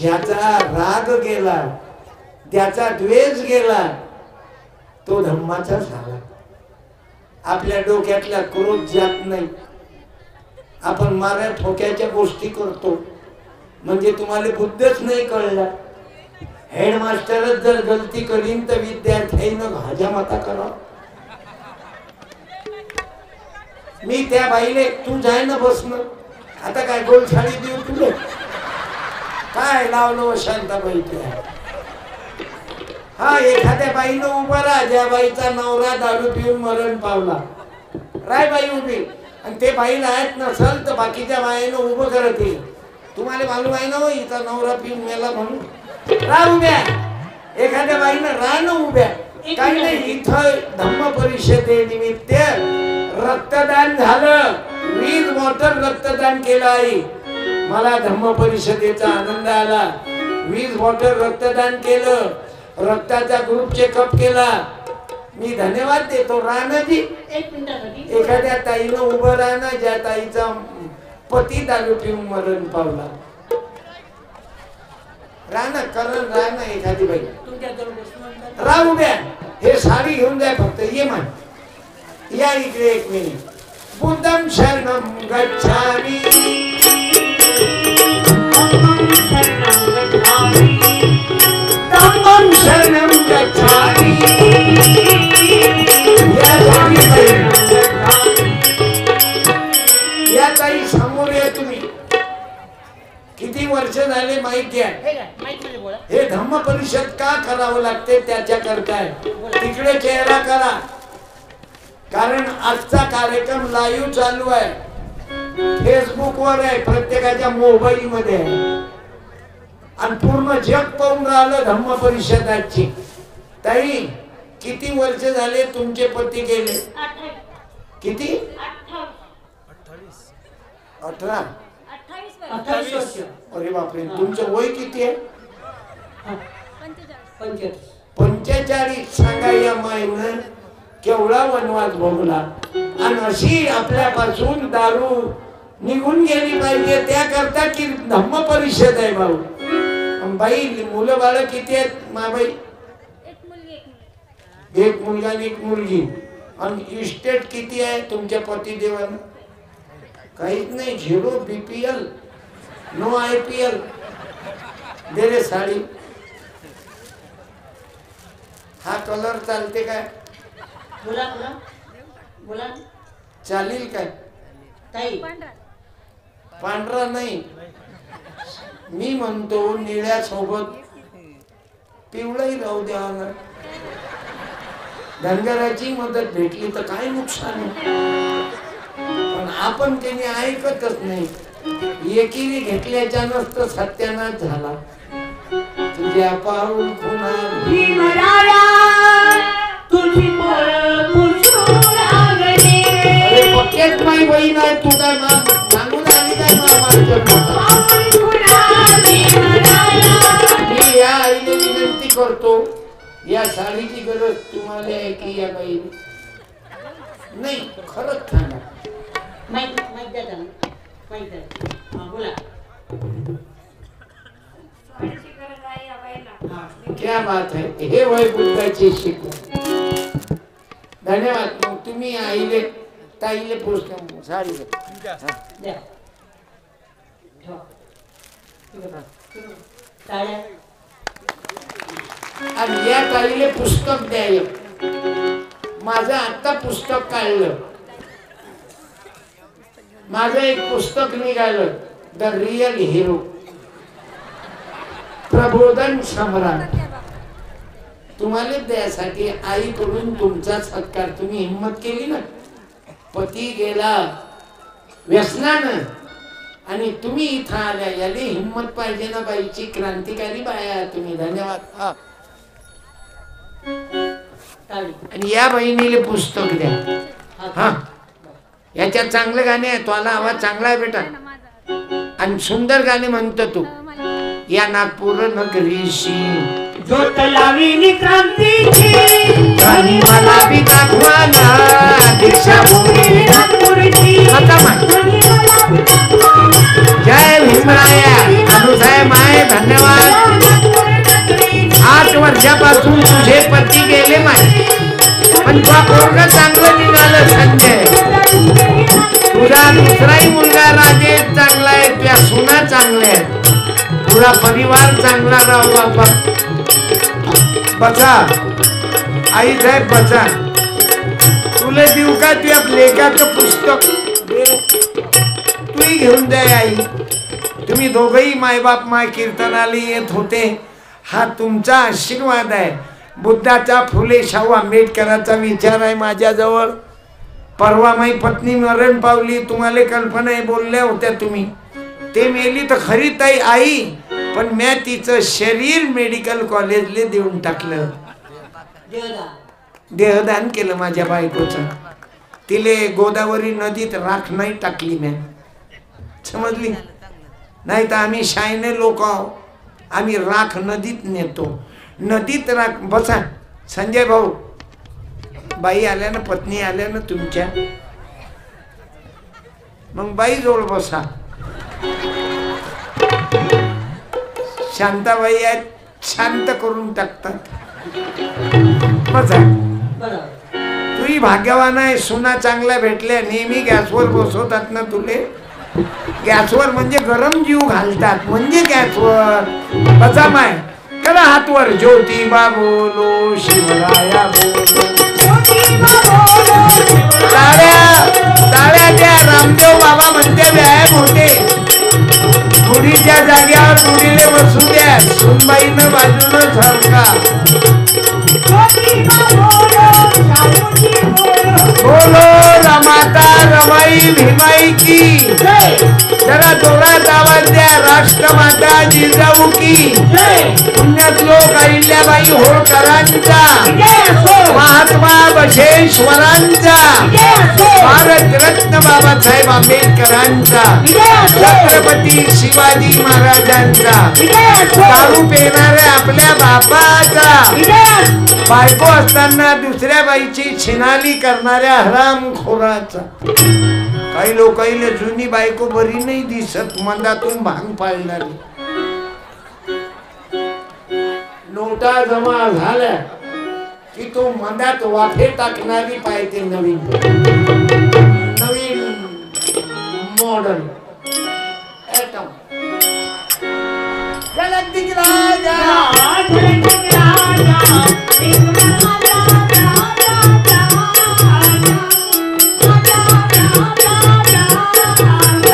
ज्याचा राग गेला ज्याचा द्वेष गेला तो धम्माचा झाला. आपल्या डोक्यातला क्रोध जात नाही. आपण माऱ्या ठोक्याच्या गोष्टी करतो म्हणजे तुम्हाला बुद्धच नाही कळला. हेडमास्टरच जर गलती करीन तर विद्यार्थ्यांना भाज्या माता करा. मी त्या बाईले तू जाय ना बसणं. आता काय गोल साडी देऊ तुला. काय लावलं शांताबाई त्या. हा एखाद्या बाईनं उभा राहा ज्या बाईचा नवरा दारू पिऊन मरण पावला. राय बाई उभी. आणि ते बाईला आहेत नसल तर बाकीच्या बाईनं उभं करत येईल. तुम्हाला मालूम आहे ना हो हिचा नवरा पिऊन मेला म्हणून. राह उभ्या. एखाद्या बाईनं राहणं उभ्या. काही नाही. इथं धम्म परिषदेनिमित्त रक्तदान झालं. 20 बॉटल रक्तदान केलं आई. मला धम्म परिषदेचा आनंद आला. 20 बॉटल रक्तदान केलं. रक्ताचा ग्रुप चेकअप केला. मी धन्यवाद देतो. राणाजी एखाद्या ताईनं उभं राहणं ज्या ताईचा पती दारू पिऊन मरण पावला. राणा करण राणा एखादी बाई राह उभ्या. हे साडी घेऊन जाय फक्त. ये मान. या इकडे 1 मिनिट. बुद्धं शरणं गच्छामि. धम्मं शरणं गच्छामि. या ताई समोर येत आले माहित घ्या. हे काय माहित म्हणजे बोला. हे धम्म परिषद का करावं लागते त्याच्या करताय. तिकडे चेहरा करा, कारण आजचा कार्यक्रम लाईव्ह चालू आहे, फेसबुक वर आहे, प्रत्येकाच्या मोबाईल मध्ये आहे आणि पूर्ण जग पाहून राहिलं धम्म परिषदाची. ताई किती वर्ष झाले तुमचे पती गेले? 28. किती? 18. 28 वर्ष. अरे बापरे, तुमचं वय किती आहे? 45. 45. सांगा या माईनं केवढा वनवास भोगला आणि अशी आपल्यापासून दारू निघून गेली पाहिजे त्याकरता की धम्म परिषद आहे. भाऊ बाई, मुलं बाळ किती आहेत माबाई? एक मुलगा आणि एक मुलगी. आणि इस्टेट किती आहे तुमच्या पतिदेवानं? काहीच नाही, 0 BPL, नो IPL. दे रे साडी. हा कलर चालते काय? बोला बोला बोला. चालेल काय? ताई पांढरा नाही, मी म्हणतो निळ्या सोबत पिवळाही राहू द्या ना. धनगराची मदत भेटली तर काय नुकसान आहे, पण आपण त्यांनी ऐकतच नाही. एकीने घेतल्याच्या नसतं सत्यानाश झाला. तुझ्या पाऊल खुना भीमराया तुझी पोर पुसून आगणे. अरे पक्क्यात माई बहीण आहे, तू काय सांगून आली काय पाऊल खुना भीमराया. मी या आईने विनंती करतो, या साडीची गरज तुम्हाला आहे की या बाईने? नाही, खरंच सांगा. माहित माहित द्या त्यांना. माहित आहे. हा बोला. क्या बात है, हे वय बुद्धाची शिकवण. धन्यवाद. मग तुम्ही आईले ताईले पुस्तक साडी द्या. द्या. ठेवा. टाळ्या. आणि या ताईले पुस्तक द्या. माझं आता पुस्तक काढलं, माझं एक पुस्तक निघालं, द रियल हिरो, प्रबोधन सम्राट. तुम्हाला द्यासाठी आईकडून तुमचा सत्कार. तुम्ही हिम्मत केली ना, पती गेला व्यसनानं आणि तुम्ही इथं आल्या, याला हिम्मत पाहिजे ना बाईची. क्रांतिकारी बाया तुम्ही. धन्यवाद. हा, आणि या बहिणीला पुस्तक द्या. हा, याच्यात चांगले गाणे आहे, तुला आवाज चांगला आहे बेटा, आणि सुंदर गाणे म्हणतो तू. या नागपूर नगरीशी ज्योत लाविली क्रांतीची, आणि मला बी दाखवा ना दीक्षाभूमी नागपूरची. जय भीमराया. अनुसाहेब माय धन्यवाद. 8 वर्षापासून तुझे पती गेले माय, पण तुझा पोरगा चांगलं निघालं संजय. तुझा दुसराही मुलगा राजेश चांगला आहे, तुझ्या सुना चांगल्या आहेत, तुझा परिवार चांगला राहू बाबा. बचा आई साहेब बचा. तुला देऊ का तुझ्या लेखाचं पुस्तक? तूही घेऊन द्या आई. तुम्ही दोघही मायबाप माय कीर्तनाला येत होते, हा तुमचा आशीर्वाद आहे. बुद्धाचा फुले शाहू आंबेडकरांचा विचार आहे माझ्याजवळ. परवा माई पत्नी मरण पावली, तुम्हाला कल्पना आहे, बोलल्या होत्या तुम्ही. ते मेली तर खरी ताई आई, पण म्या तिचं शरीर मेडिकल कॉलेजले देऊन टाकलं, देहदान केलं माझ्या बायकोचं. तिले गोदावरी नदीत राख नाही टाकली म्या, समजली? नाही तर आम्ही शायने लोक आहो, आम्ही राख नदीत नेतो. नदीत राख. बसा संजय भाऊ. बाई आल्या ना, पत्नी आल्या ना तुमच्या, मग बाई जवळ बसा. शांताबाई आहेत, शांत करून टाकतात. बसा. तुही भाग्यवान आहे, सुना चांगल्या भेटल्या. नेहमी गॅसवर बसवतात ना तुले. गॅसवर म्हणजे गरम जीव घालतात, म्हणजे गॅसवर. बसा माय. करा हातवर. ज्योतिबा बोलो शिवराया बोलो. टाळ्या टाळ्या द्या. रामदेव बाबा म्हणते व्यायाम होते. रुढीच्या जाग्यावर रुढीले बसू द्या. सुनबाईनं बाजूनं सरका. बोलो रमाता रमाई भीमाई की जरा जोरात आवाज द्या. राष्ट्रमाता जिजाऊ की पुण्यश्लोक अहिल्याबाई होळकरांचा, महात्मा बसवेश्वरांचा, भारतरत्न बाबासाहेब आंबेडकरांचा, छत्रपती शिवाजी महाराजांचा, दारू पेणाऱ्या आपल्या बापाचा, बायको असताना दुसऱ्या बाईची छिनाली करणाऱ्या हरामखोराचा. काही लोकांना जुनी बायको बरी नाही दिसत, मंदातून भांग पाळणारी. नोटा जमा झाल्या की तो मंदात वाफे टाकणारी पाहिजे. नवीन नवीन मॉडल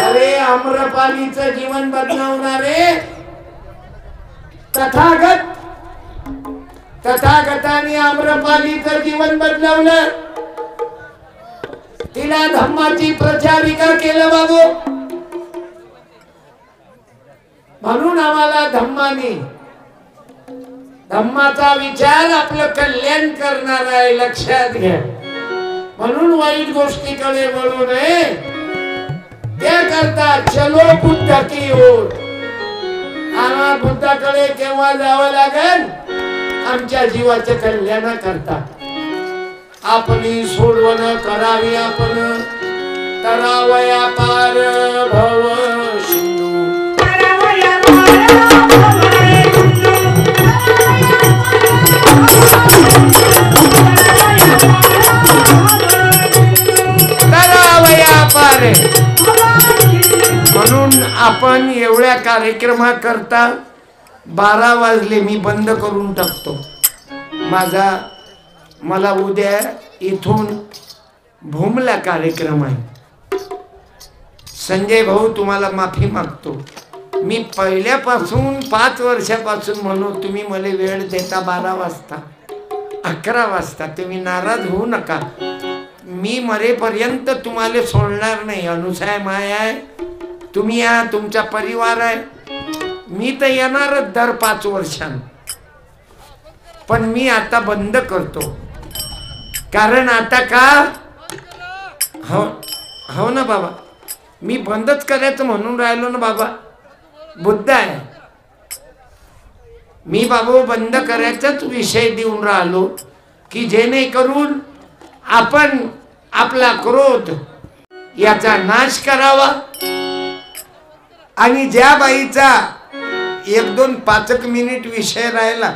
अरे आम्रपालीचं जीवन बदलवणारे तथागताने आम्रपालीचं जीवन बदलवलं. तिला धम्माची प्रचारिका केलं बाबू. म्हणून आम्हाला धम्माचा विचार आपलं कल्याण करणार आहे, लक्षात घ्या. म्हणून वाईट गोष्टीकडे वळू नये. त्याकरता चलो बुद्ध की ओर. आम्हाला बुद्धाकडे केव्हा जावं लागेल? आमच्या जीवाचं कल्याण करता. आपली सोडवण करावी आपण. तरावया पार भव सिंधू. म्हणून आपण एवढ्या कार्यक्रमाकरता 12 वाजले मी बंद करून टाकतो. मला उद्या इथून भूमला कार्यक्रम आहे. संजय भाऊ तुम्हाला माफी मागतो. मी पहिल्यापासून 5 वर्षापासून म्हणू तुम्ही मला वेळ देता 12 वाजता 11 वाजता. तुम्ही नाराज होऊ नका. मी मरेपर्यंत तुम्हाला सोडणार नाही. अनुसाय माया आहे, तुम्ही या, तुमचा परिवार आहे. मी तर येणारच दर 5 वर्षांनी. पण मी आता बंद करतो. कारण आता का हो ना बाबा, मी बंदच करायचं म्हणून राहिलो ना बाबा. बुद्ध आहे मी बाबा. बंद करायचाच विषय देऊन राहिलो की जेणेकरून आपण आपला क्रोध याचा नाश करावा. आणि ज्या बाईचा 1-2 5 मिनिट विषय राहिला,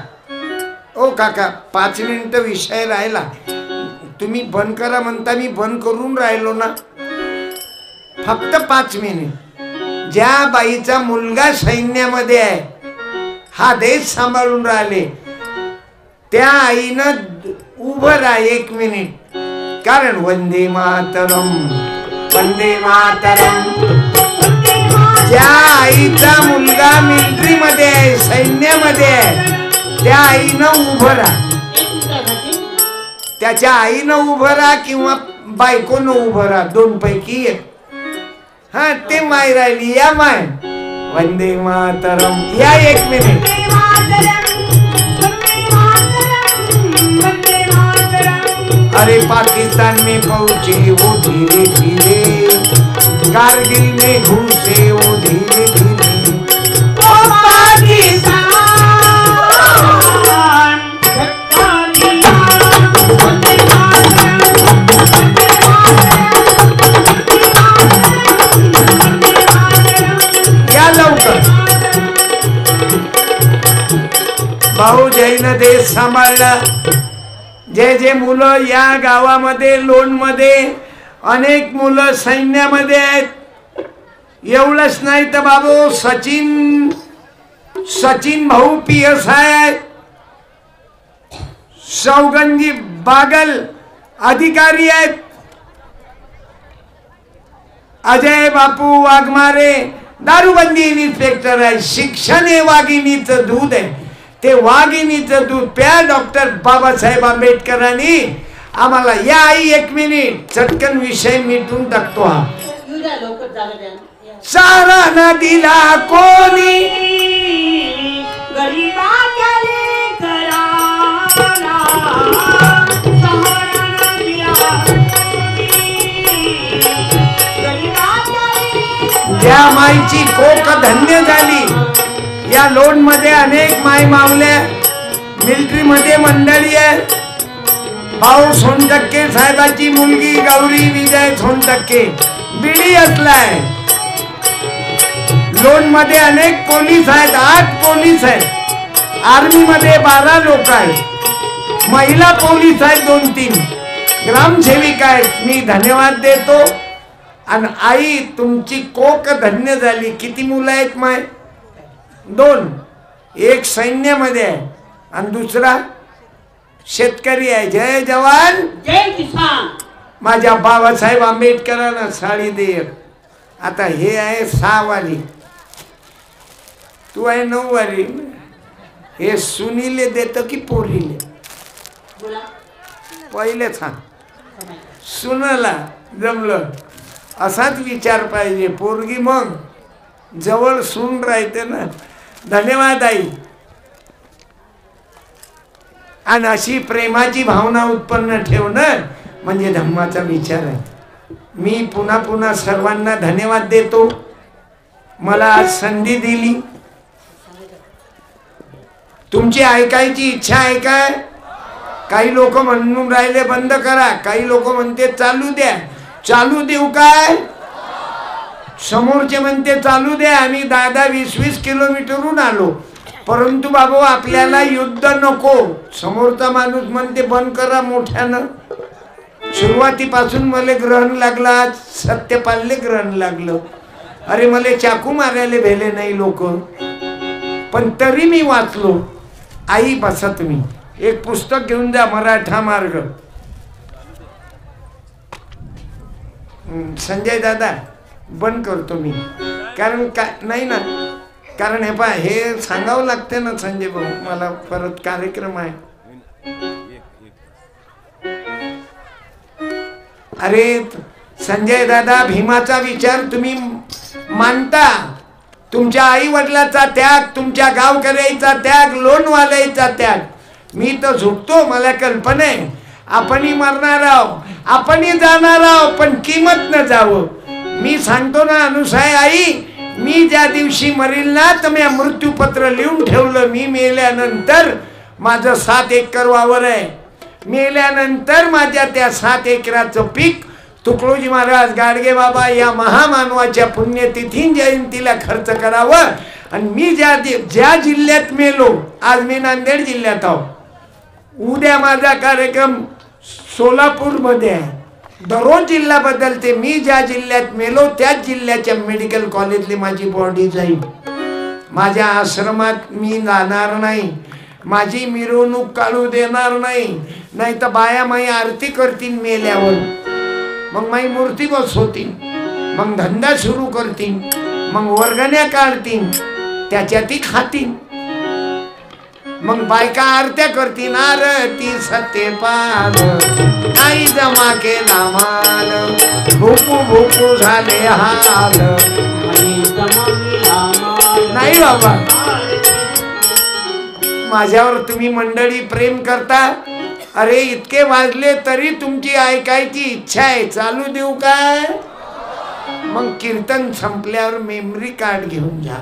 ओ काका 5 मिनिट विषय राहिला, तुम्ही बंद करा म्हणता, मी बंद करून राहिलो ना. फक्त 5 मिनिट. ज्या बाईचा मुलगा सैन्यामध्ये आहे, हा देश सांभाळून राहिले, त्या आईनं उभं राहा 1 मिनिट. कारण वंदे मातरम वंदे मातरम. ज्या आईचा मुलगा मिलिटरी मध्ये आहे, सैन्यामध्ये आहे, त्या आईनं उभं राहा. त्याच्या आईनं उभं राहा किंवा बायकोनं उभं राहा, 2 पैकी 1. हा ते माय राहिली. या माय वंदे मातरम या 1 मिनिट. अरे पाकिस्तान में पहुंचे वो धीरे धीरे, कारगिल में घुसे वो धीरे धीरे. ओ पाकिस्तान या लवकर. भाऊ जैन देश सांभाळला. जे मुलं या गावामध्ये लोणमध्ये अनेक मुलं सैन्यामध्ये आहेत. एवढंच नाही तर बाबू सचिन भाऊ PSI आहेत. सौगंजी बागल अधिकारी आहेत. अजय बापू वाघमारे दारूबंदी इन्स्पेक्टर आहे, शिक्षण हे वाघिणीचं दूध आहे, ते वाघिणीचं दूध प्या. डॉक्टर बाबासाहेब आंबेडकरांनी आम्हाला या. आई एक मिनिट, चटकन विषय मिटून टाकतो. हा सारा ना दिला कोणी गरीबाच्या लेकराला, सहारा न दिला कोणी गरीबाच्या लेकराला. त्या माईची कोक धन्य झाली. या लोन मध्ये अनेक माय मावल्या, मिलिटरी मध्ये मंडळी आहे. भाऊ सोनटक्के साहेबाची मुलगी गौरी विजय सोनटक्के बिडी असलाय. लोन मध्ये अनेक पोलीस आहेत, 8 पोलीस आहेत. आर्मी मध्ये 12 लोक आहेत. महिला पोलीस आहेत 2-3. ग्रामसेविका आहेत. मी धन्यवाद देतो. आणि आई तुमची कोक धन्य झाली. किती मुलं आहेत माय? 2. एक सैन्यामध्ये आहे आणि दुसरा शेतकरी आहे. जय जवान जय किसान. माझ्या बाबासाहेब आंबेडकरांना साडी दे. आता हे आहे 6 वाली, तू आहे 9 वाली. हे सुनीले देतो की पोरीले? पहिले सांग. सुनाला जमलं असाच विचार पाहिजे. पोरगी मग जवळ सून राहते ना. धन्यवाद आई. आणि अशी प्रेमाची भावना उत्पन्न ठेवणं म्हणजे धम्माचा विचार आहे. मी पुन्हा पुन्हा सर्वांना धन्यवाद देतो. मला आज संधी दिली. तुमची ऐकायची इच्छा आहे काय? काही लोक म्हणून राहिले बंद करा, काही लोक म्हणते चालू द्या. चालू देऊ काय? समोरचे म्हणते चालू द्या. आम्ही 10-20 किलोमीटरहून आलो, परंतु बाबू आपल्याला युद्ध नको. समोरचा माणूस म्हणते बंद करा मोठ्यानं. सुरुवातीपासून मला ग्रहण लागलं, आज सत्यपालले ग्रहण लागलं. अरे मला चाकू मारायला भेले नाही लोक, पण तरी मी वाचलो. आई बसा तुम्ही, एक पुस्तक घेऊन जा, मराठा मार्ग. संजय दादा बंद करतो मी, कारण का नाही ना, कारण हे पहा हे सांगावं लागते ना संजय भाऊ, मला परत कार्यक्रम आहे. अरे संजय दादा, भीमाचा विचार तुम्ही मानता. तुमच्या आई वडिलाचा त्याग, तुमच्या गावकऱ्याचा त्याग, लोणवाल्याचा त्याग. मी तर झुकतो, मला कल्पना आहे आपणही मरणार आहोत, आपणही जाणार आहोत, पण किंमत न जावं. मी सांगतो ना अनुसाय आई, मी ज्या दिवशी मरील ना तर मी मृत्यूपत्र लिहून ठेवलं. मी मेल्यानंतर माझं 7 एकर वावर आहे. मेल्यानंतर माझ्या त्या 7 एकराचं पीक तुकडोजी महाराज गाडगे बाबा या महामानवाच्या पुण्यतिथी जयंतीला खर्च करावं. आणि मी ज्या जिल्ह्यात मेलो, आज मी नांदेड जिल्ह्यात आहो, उद्या माझा कार्यक्रम सोलापूरमध्ये आहे. दररोज जिल्हा बदलते. मी ज्या जिल्ह्यात मेलो त्याच जिल्ह्याच्या मेडिकल कॉलेजली माझी बॉडी जाईल. माझ्या आश्रमात मी जाणार नाही, माझी मिरवणूक काढू देणार नाही. नाही तर बाया माई आरती करतील मेल्यावर, मग माई मूर्ती बसवतील, मग धंदा सुरू करतील, मग वर्गण्या काढतील, त्याच्यातही खातील, मग बायका आरत्या करतील. आरती सत्यपाल नाही जमा केला माल, भूकू भूकू झाले हाल. नाही बाबा, माझ्यावर तुम्ही मंडळी प्रेम करता. अरे इतके वाजले तरी तुमची ऐकायची इच्छा आहे. चालू देऊ काय? मग कीर्तन संपल्यावर मेमरी कार्ड घेऊन जा.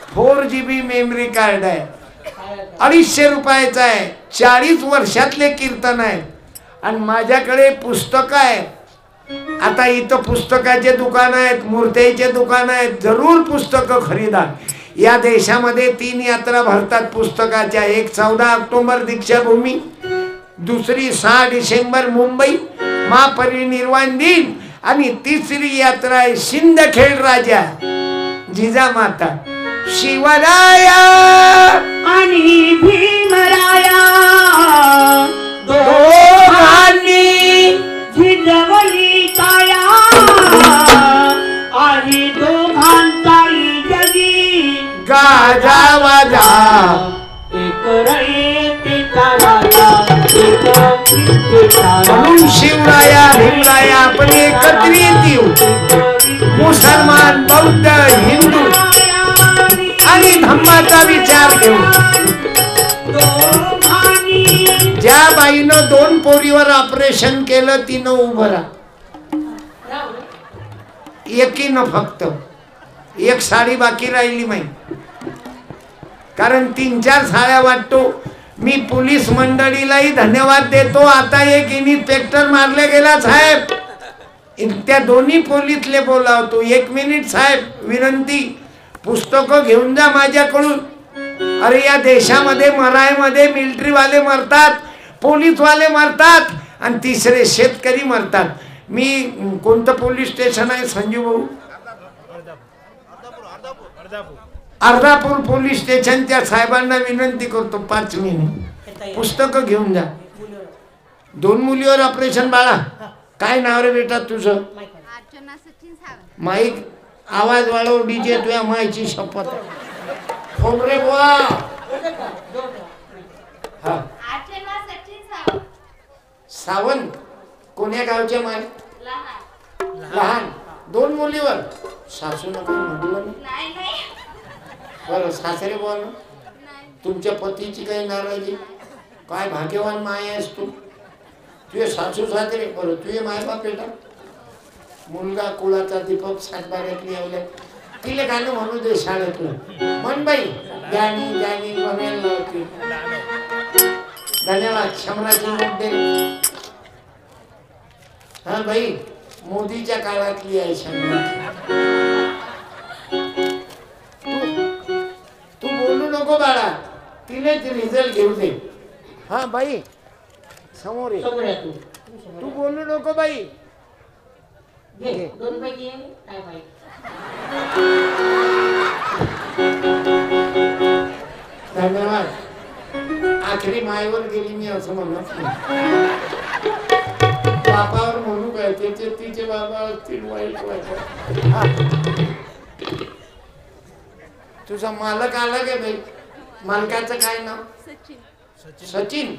4 GB मेमरी कार्ड आहे, 250 रुपयाचा आहे. 40 वर्षातले कीर्तन आहे. आणि माझ्याकडे पुस्तक आहे. आता इथं पुस्तकाचे दुकान आहेत, मूर्त्याचे दुकान आहेत. जरूर पुस्तकं खरीदा. या देशामध्ये 3 यात्रा भरतात पुस्तकाच्या. एक 14 ऑक्टोबर दीक्षाभूमी, दुसरी 6 डिसेंबर मुंबई महापरिनिर्वाण दिन, आणि तिसरी यात्रा आहे सिंदखेड राजा जिजामाता शिवराया आणि भीमराया दोघांनी झिजवली काया. आणि दोघांनी वाजा वाजा एक रयतेचा राजा एक कीर्तीचा म्हणून शिवराया भीमराया आपण एकत्रित येऊ. मुसलमान बौद्ध हिंदू आणि धम्माचा विचार घेऊ. ज्या बाईनं 2 पोरीवर ऑपरेशन केलं तिनं उभं राहा. एकीनं फक्त एक साडी बाकी राहिली माहिती. कारण 3-4 साड्या वाटतो. मी पोलीस मंडळीलाही धन्यवाद देतो. आता एक इन्स्पेक्टर मारले गेला साहेब. त्या दोन्ही पोलीसले बोलावतो. 1 मिनिट साहेब विनंती, पुस्तकं घेऊन जा माझ्याकडून. अरे या देशामध्ये मरायमध्ये मिलिटरीवाले मरतात, पोलीसवाले मरतात आणि तिसरे शेतकरी मरतात. मी कोणतं पोलीस स्टेशन आहे संजू भाऊ? अर्धापूर पोलीस स्टेशनच्या साहेबांना विनंती करतो 5 मिनिट पुस्तकं घेऊन जा. 2 मुलीवर ऑपरेशन. बाळा काय नाव रे बेटा तुझं? माईक आवाज वाढव. डीजे तुझ्या मायची शपथ. खोबरे बुवा. हा सावंत कोण्या गावच्या माय? लहान. 2 मुलीवर. सासू नका म्हटलं नाही. बरं सासरे बोल. तुमच्या पतीची काही नाराजी? काय भाग्यवान माय आहेस तू. तुझे सासू सासरे. बरं तुझे मायबाप बेटा? मुलगा कुळाचा दीपक 7-12 आवल्या. तिला गाणं म्हणू दे शाळेतलं. म्हण बाई गाणी गाणी बनेल नव्हती. धन्यवाद. शंभराची नोट दे. हा बाई मोदीच्या काळातली आहे शंभराची. तू बोलू नको बाळा. तिने ती रिझल्ट घेऊ दे. हा बाई समोर ये. तू बोलू नको बाई. धन्यवाद. आखरी मायवर गेली मी असं म्हणत नाही. बापावर म्हणू काय? त्याचे तिचे बाबा असतील वाईट वाईट. तुझा मालक आला का बाई? मालकाचं काय नाव? सचिन.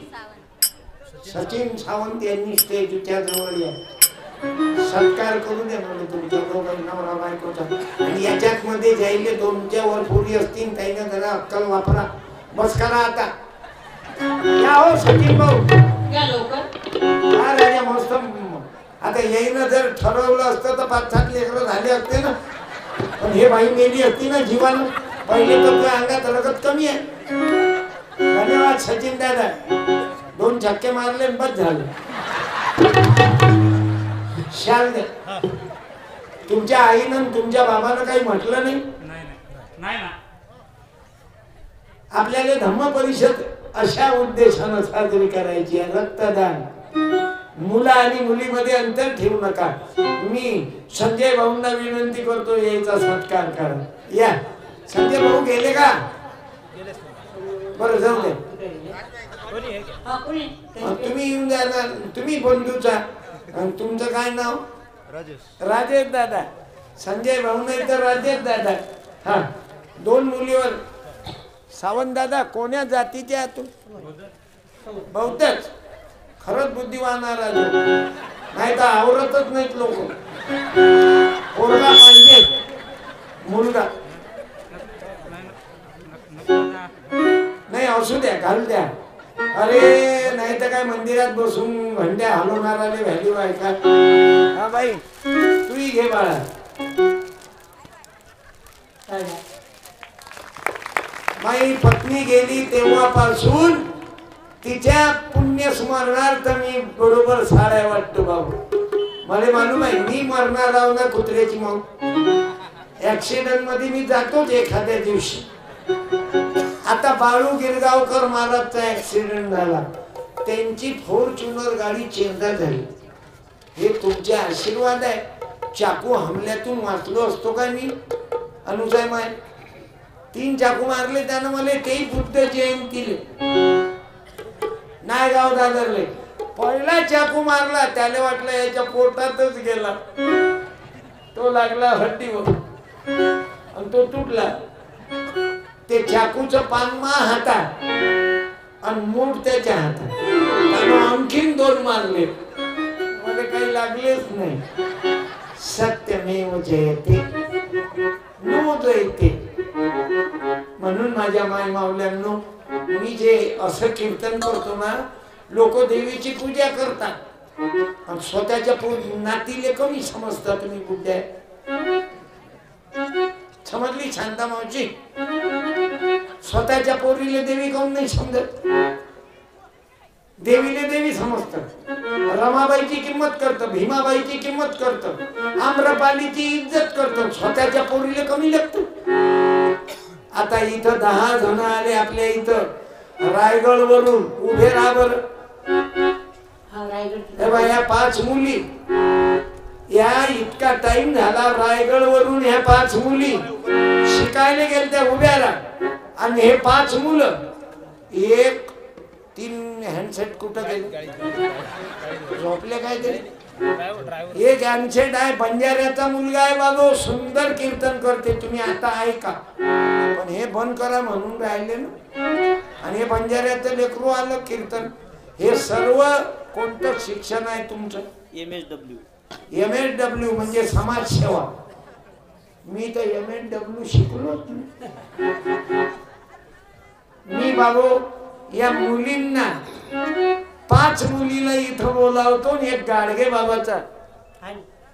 सचिन सावंत यांनी स्टेजच्या जवळ या. सत्कार करू दे म्हणजे तुमच्या दोघांना नवरा बायकोचा. आणि याच्यात मध्ये जायले 2च्या वर पोरी असतील त्याने जरा अक्कल वापरा. बस करा आता. या हो सचिन भाऊ या लवकर. हा राजा मस्त. आता येईन जर ठरवलं असतं तर 5-7 लेकरं झाले असते ना. पण हे बाई मेली असती ना जीवानं. पहिले तर तुझ्या अंगात रगत कमी आहे. धन्यवाद सचिन दादा. 2 झटके मारले बस झालं. शाल दे. तुमच्या आईनं तुमच्या बाबानं काही म्हटलं नाही? नाही ना. आपल्याला धम्म परिषद अशा उद्देशानं साजरी करायची आहे. रक्तदान. मुला आणि मुलीमध्ये अंतर ठेवू नका. मी संजय भाऊंना विनंती करतो यायचा सत्कार करा. या संजय भाऊ गेले का? बरं जाऊ दे. तुम्ही येऊन जाणार. तुम्ही बंधूचा. तुमचं काय नाव? राजेश दादा. संजय भाऊ नाही तर राजेश दादा. हा 2 मुलीवर. सावंत दादा कोण्या जातीच्या तू? बौद्धच. खरंच बुद्धिवान राजू. नाही तर आवरतच नाहीत लोक. पोरगा पाहिजे. मुलगा नाही असू द्या घाल द्या. अरे नाही तर काय मंदिरात बसून घंट्या हलवणाराले व्हॅल्यू आहे का? हा बाई तूही घे बाळा. माझी पत्नी गेली तेव्हापासून तिच्या पुण्यस्मरणार्थ मी बरोबर साड्या वाटतो बाबू. मला मालूम आहे मी मरणार आहो ना कुत्र्याची मग. ऍक्सिडेंट मध्ये मी जातोच एखाद्या दिवशी. आता बाळू गिरगावकर महाराजचा ऍक्सिडेंट झाला. त्यांची फॉर्च्युनर गाडी चेंदा झाली. हे तुमचे आशीर्वाद आहे. चाकू हमल्यातून वाचलो असतो का मी? अनुसाय माय 3 चाकू मारले त्यानं मला. तेही बुद्ध जयंतीले नाही गाव दादरले. पहिला चाकू मारला त्याला वाटलं याच्या पोटातच गेला. तो लागला हड्डीवर आणि तो तुटला. ते चाकूचं पान मा हातात आणि मूठ त्याच्या हातात. त्यानं आणखीन 2 मारले, मला काही लागलेच नाही. सत्यमेव जयते नोदयते. म्हणून माझ्या माय मावल्यांनो, मी जे असं कीर्तन करतो ना, लोक देवीची पूजा करतात आणि स्वतःच्या नातीले कमी समजतात. तुम्ही बुद्ध्या समजली शांता मावशी? स्वतःच्या पोरीले देवी काऊन नाही समजत? देवीले देवी समजतात. रमाबाईची किंमत करतं, भीमाबाईची किंमत करतं, आम्रपालीची इज्जत करतं, स्वतःच्या पोरीले कमी लागतं. आता इथं 10 जण आले आपल्या इथं रायगड वरून, उभे राहा बरं. या 5 मुली, या इतका टाइम झाला रायगड वरून ह्या 5 मुली शिकायला गेल्या उभ्या राहा. आणि हे 5 मुलं, 1 3 हँडसेट कुठं गेले? झोपले काय ते? एक हँडसेट आहे, बंजाऱ्याचा मुलगा आहे बाबा, सुंदर कीर्तन करते. तुम्ही आता ऐका, पण हे बंद करा म्हणून राहिले ना. आणि हे बंजाऱ्याचं लेकरू आलं कीर्तन. हे सर्व कोणतं शिक्षण आहे तुमचं? MSW म्हणजे समाजसेवा. मी तर MSW शिकलोच नाही. मी बाबू या मुलींना 5 मुलीला इथं बोलावतो आणि एक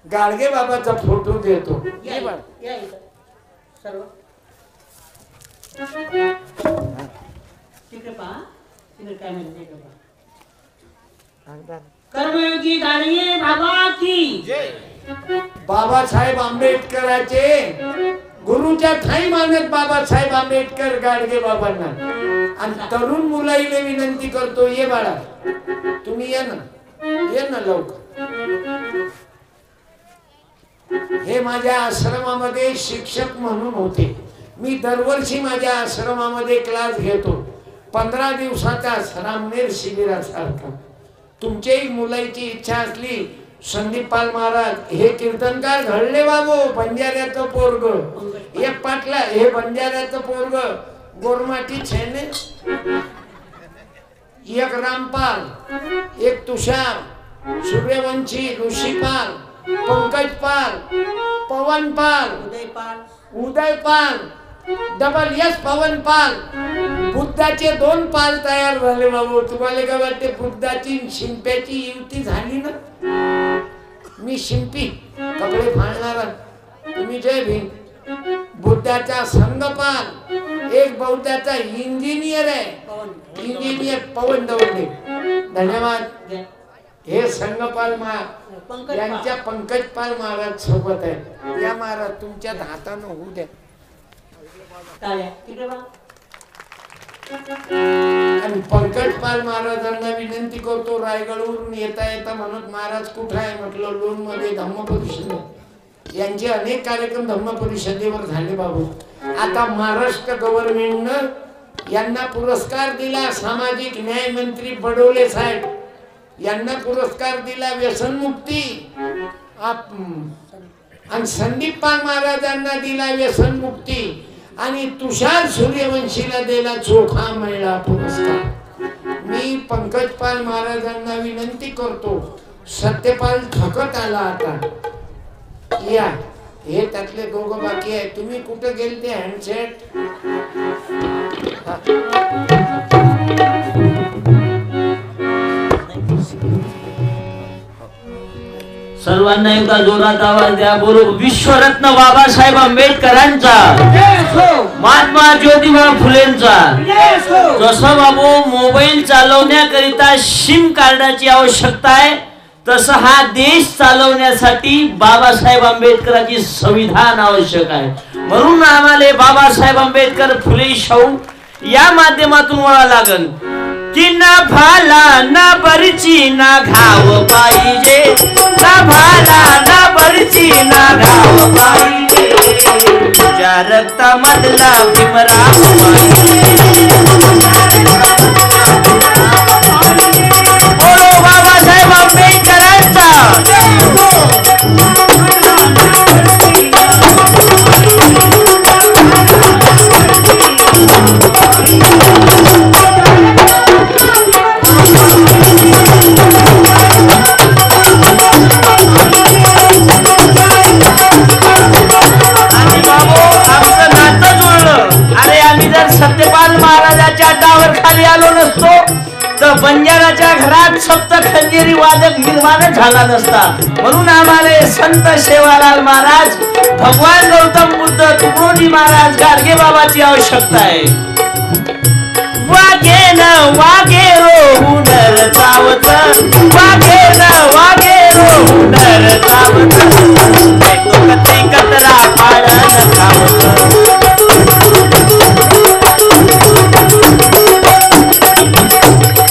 गाडगे बाबाचा फोटो देतो. कर्मयोगी गाडगे बाबा की जय. बाबासाहेब आंबेडकरांचे गुरुच्या ठाई मानत बाबासाहेब आंबेडकर गाडगे बाबांना. आणि तरुण मुलाईले विनंती करतो, ये बाळा तुम्ही ये ना लवकर. हे माझ्या आश्रमामध्ये शिक्षक म्हणून होते. मी दरवर्षी माझ्या आश्रमामध्ये क्लास घेतो, 15 दिवसाचा रामनेर शिबिरासारखा. तुमच्याही मुलाची इच्छा असली, संदीप पाल महाराज हे कीर्तनकार घडले बाबू, बंजाऱ्याचं पोरग, एक पाटला हे बंजाऱ्याचं पोरग, गोरमाटी छेने, एक रामपाल, एक तुषार, सूर्यवंशी, ऋषीपाल, पंकज पाल, पवन पाल, उदय पाल, डबल यस पवन पाल. बुद्धाचे 2 पाल तयार झाले बाबू. तुम्हाला काय वाटते बुद्धाची शिंप्याची युती झाली ना? मी शिंपी, कपडे फाडणारा, तुम्ही जय भीम. बुद्धाचा संघपाल, एक बौद्धाचा इंजिनियर आहे, इंजिनियर पवन दवंडे. धन्यवाद. हे संघपाल महाराज यांच्या पंकज पाल महाराज सोबत आहे. या महाराज तुमच्या हातानं होऊ द्या. आणि पंकज पाल महाराजांना विनंती करतो, रायगडवरून येता म्हणत महाराज कुठे आहे? म्हटलं लोण मध्ये धम्म परिषद. यांचे अनेक कार्यक्रम धम्म परिषदेवर झाले बाबू. आता महाराष्ट्र गव्हर्नमेंटनं यांना पुरस्कार दिला. सामाजिक न्याय मंत्री बडोले साहेब यांना पुरस्कार दिला व्यसनमुक्ती. आणि संदीप पाल महाराजांना दिला व्यसनमुक्ती. आणि तुषार सूर्यवंशीला दिला चोखा महिला पुरस्कार. मी पंकज पाल महाराजांना विनंती करतो, सत्यपाल थकत आला आता, या. हे त्यातले 2 बाकी आहे. तुम्ही कुठे गेले ते हँडसेट? सर्वांना एकदा जोरात आवाज द्या. बोलो विश्वरत्न बाबासाहेब आंबेडकरांचा, महात्मा ज्योतिबा फुलेंचा. जसं बाबू मोबाईल चालवण्याकरिता सिम कार्डाची आवश्यकता आहे, तसं हा देश चालवण्यासाठी बाबासाहेब आंबेडकरांची संविधान आवश्यक आहे. म्हणून आम्हाला बाबासाहेब आंबेडकर, फुले शाहू या माध्यमातून वळा लागल की ना भाला ना बरची ना घाव पाहिजे, ना भाला ना बरची ना घाव पाहिजे, तुझ्या रक्तामधला भीमराव पाहिजे. बोलो बाबासाहेब आंबेडकरांचा. सत्यपाल महाराजाच्या टावर खाली आलो नसतो तर बंजाराच्या घरात सप्त खंजेरी वादक निर्माण झाला नसता. म्हणून आम्हाला संत सेवालाल महाराज, भगवान गौतम बुद्ध, तुकडोजी महाराज, गाडगे बाबाची आवश्यकता आहे. वागे न वागे रो हुनर चावत, वागे न वागे रो हुनर चावत, कती कतरा पाडन खावत.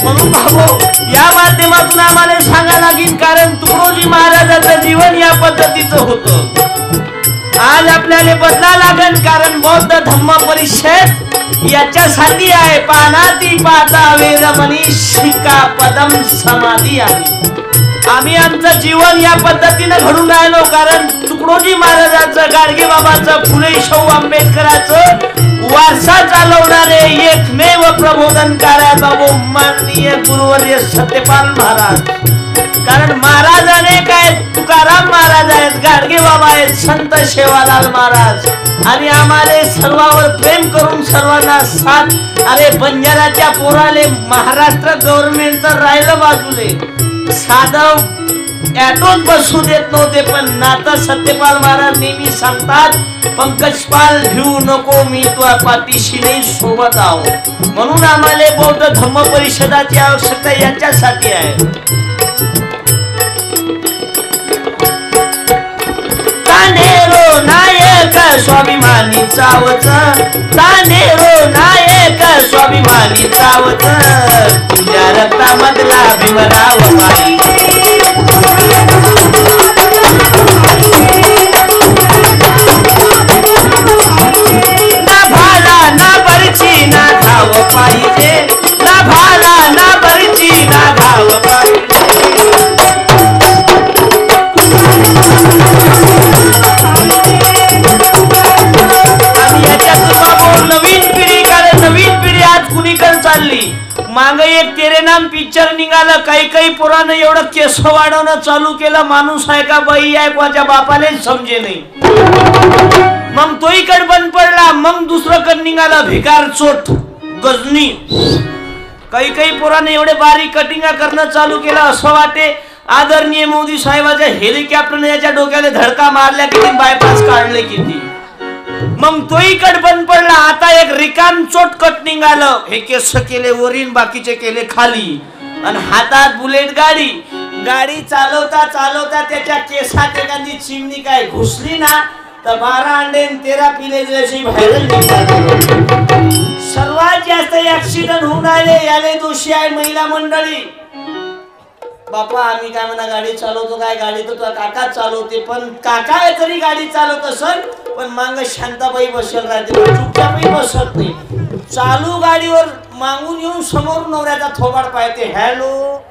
म्हणून भाऊ या माध्यमातून आम्हाला सांगा लागेल, कारण तुकडोजी महाराजांचं जीवन या पद्धतीचं होतं. आज आपल्याला बदला लागेल, कारण बौद्ध धम्म परिषद याच्यासाठी आहे. पानाती पाता वेदमनी शिका पदम समाधी आहे. आम्ही आमचं जीवन या पद्धतीनं घडून राहिलो, कारण तुकडोजी महाराजांचं, गाडगे बाबाचं, फुले शाहू आंबेडकरांचं वारसा चालवणारे एकमेव प्रबोधनकार बाबू माननीय गुरुवर्य सत्यपाल महाराज. कारण महाराजाने काय, तुकाराम महाराज आहेत, गाडगे बाबा आहेत, संत सेवालाल महाराज, आणि आम्हाला सर्वांवर प्रेम करून सर्वांना साथ. अरे बंजाराच्या पोराले महाराष्ट्र गव्हर्नमेंटचं राहिलं बाजूले, साधं ॲटोत बसू देत नव्हते, पण नाता सत्यपाल महाराज नेहमी सांगतात, पंकजपाल भिऊ नको, मी तुझ्या पाठीशी नाही, सोबत आहो. म्हणून आम्हाला बौद्ध धम्म परिषदाची आवश्यकता याच्यासाठी आहे. तानेरो नायक स्वाभिमानी चावत, तानेरो नायक स्वाभिमानी चावत, तुझ्या रक्तामधला भीमराव माई. ना भाला ना बरची ना धाव पाहिजे, ना भाला ना बरची ना धाव पाहिजे. नवीन पिढी आज कुणीकडे चालली. मागे एक तेरे नाम पिक्चर निघालं, काही पोरानं एवढं केस वाढवणं चालू केलं, माणूस आहे का बाई आहे कोणाच्या बापालाच समजे नाही. मग तोही कड बंद पडला. मग दुसरं कड निघालं भिकार चोट गजनी. काही पोरानं एवढे बारीक कटिंगा करणं चालू केलं, असं वाटे आदरणीय मोदी साहेबाच्या हेलिकॉप्टरने याच्या डोक्याला धडका मारल्या किती, बायपास काढले किती. मग तोही कट बंद पडला. आता एक रिकाम चोट कट निघालं, हे केस केले वरील, बाकीचे केले खाली, आणि हातात बुलेट गाडी. गाडी चालवता चालवता त्याच्या केसात एखादी चिमणी काय घुसली ना, तर 12 अंडे 13 पिले दिल्याशी बाहेर निघाले. सर्वात जास्त ऍक्सिडेंट होऊन राहिले, याले दोषी आहे महिला मंडळी. बापा आम्ही काय म्हणा गाडी चालवतो, काय गाडी तर तुझा काका चालवते, पण काका तरी गाडी चालवत असेल, पण मांग शांताबाई बसेल राहते, चुपचापही बसत नाही. चालू गाडीवर मागून येऊन समोर नवऱ्याचा थोबाड पाहते, हॅलो.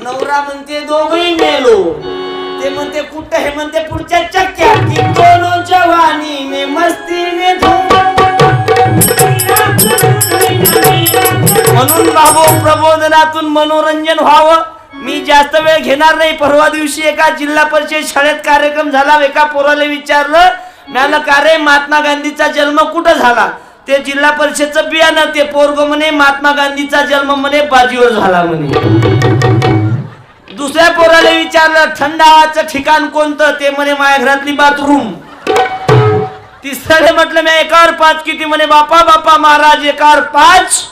नवरा म्हणते दोघही मेलो, ते म्हणते कुठं, हे म्हणते पुढच्या चक्क्यात, की दोनों जवानी में मस्ती में म्हणून बाबू प्रबोधनातून मनोरंजन व्हावं. मी जास्त वेळ घेणार नाही. परवा दिवशी एका जिल्हा परिषद शाळेत कार्यक्रम झाला. एका पोराला विचारलं, म्हणालं का रे महात्मा गांधीचा जन्म कुठं झाला? ते जिल्हा परिषदचं बियाणं. ते पोरग म्हणे महात्मा गांधीचा जन्म म्हणे बाजीवर झाला म्हणे. दुसऱ्या पोराला विचारलं थंड हवाचं ठिकाण कोणतं? ते म्हणे माझ्या घरातली बाथरूम. तिसऱ्याने म्हटलं मी एकावर 5 किती? म्हणे बापा बापा महाराज एकावर 5,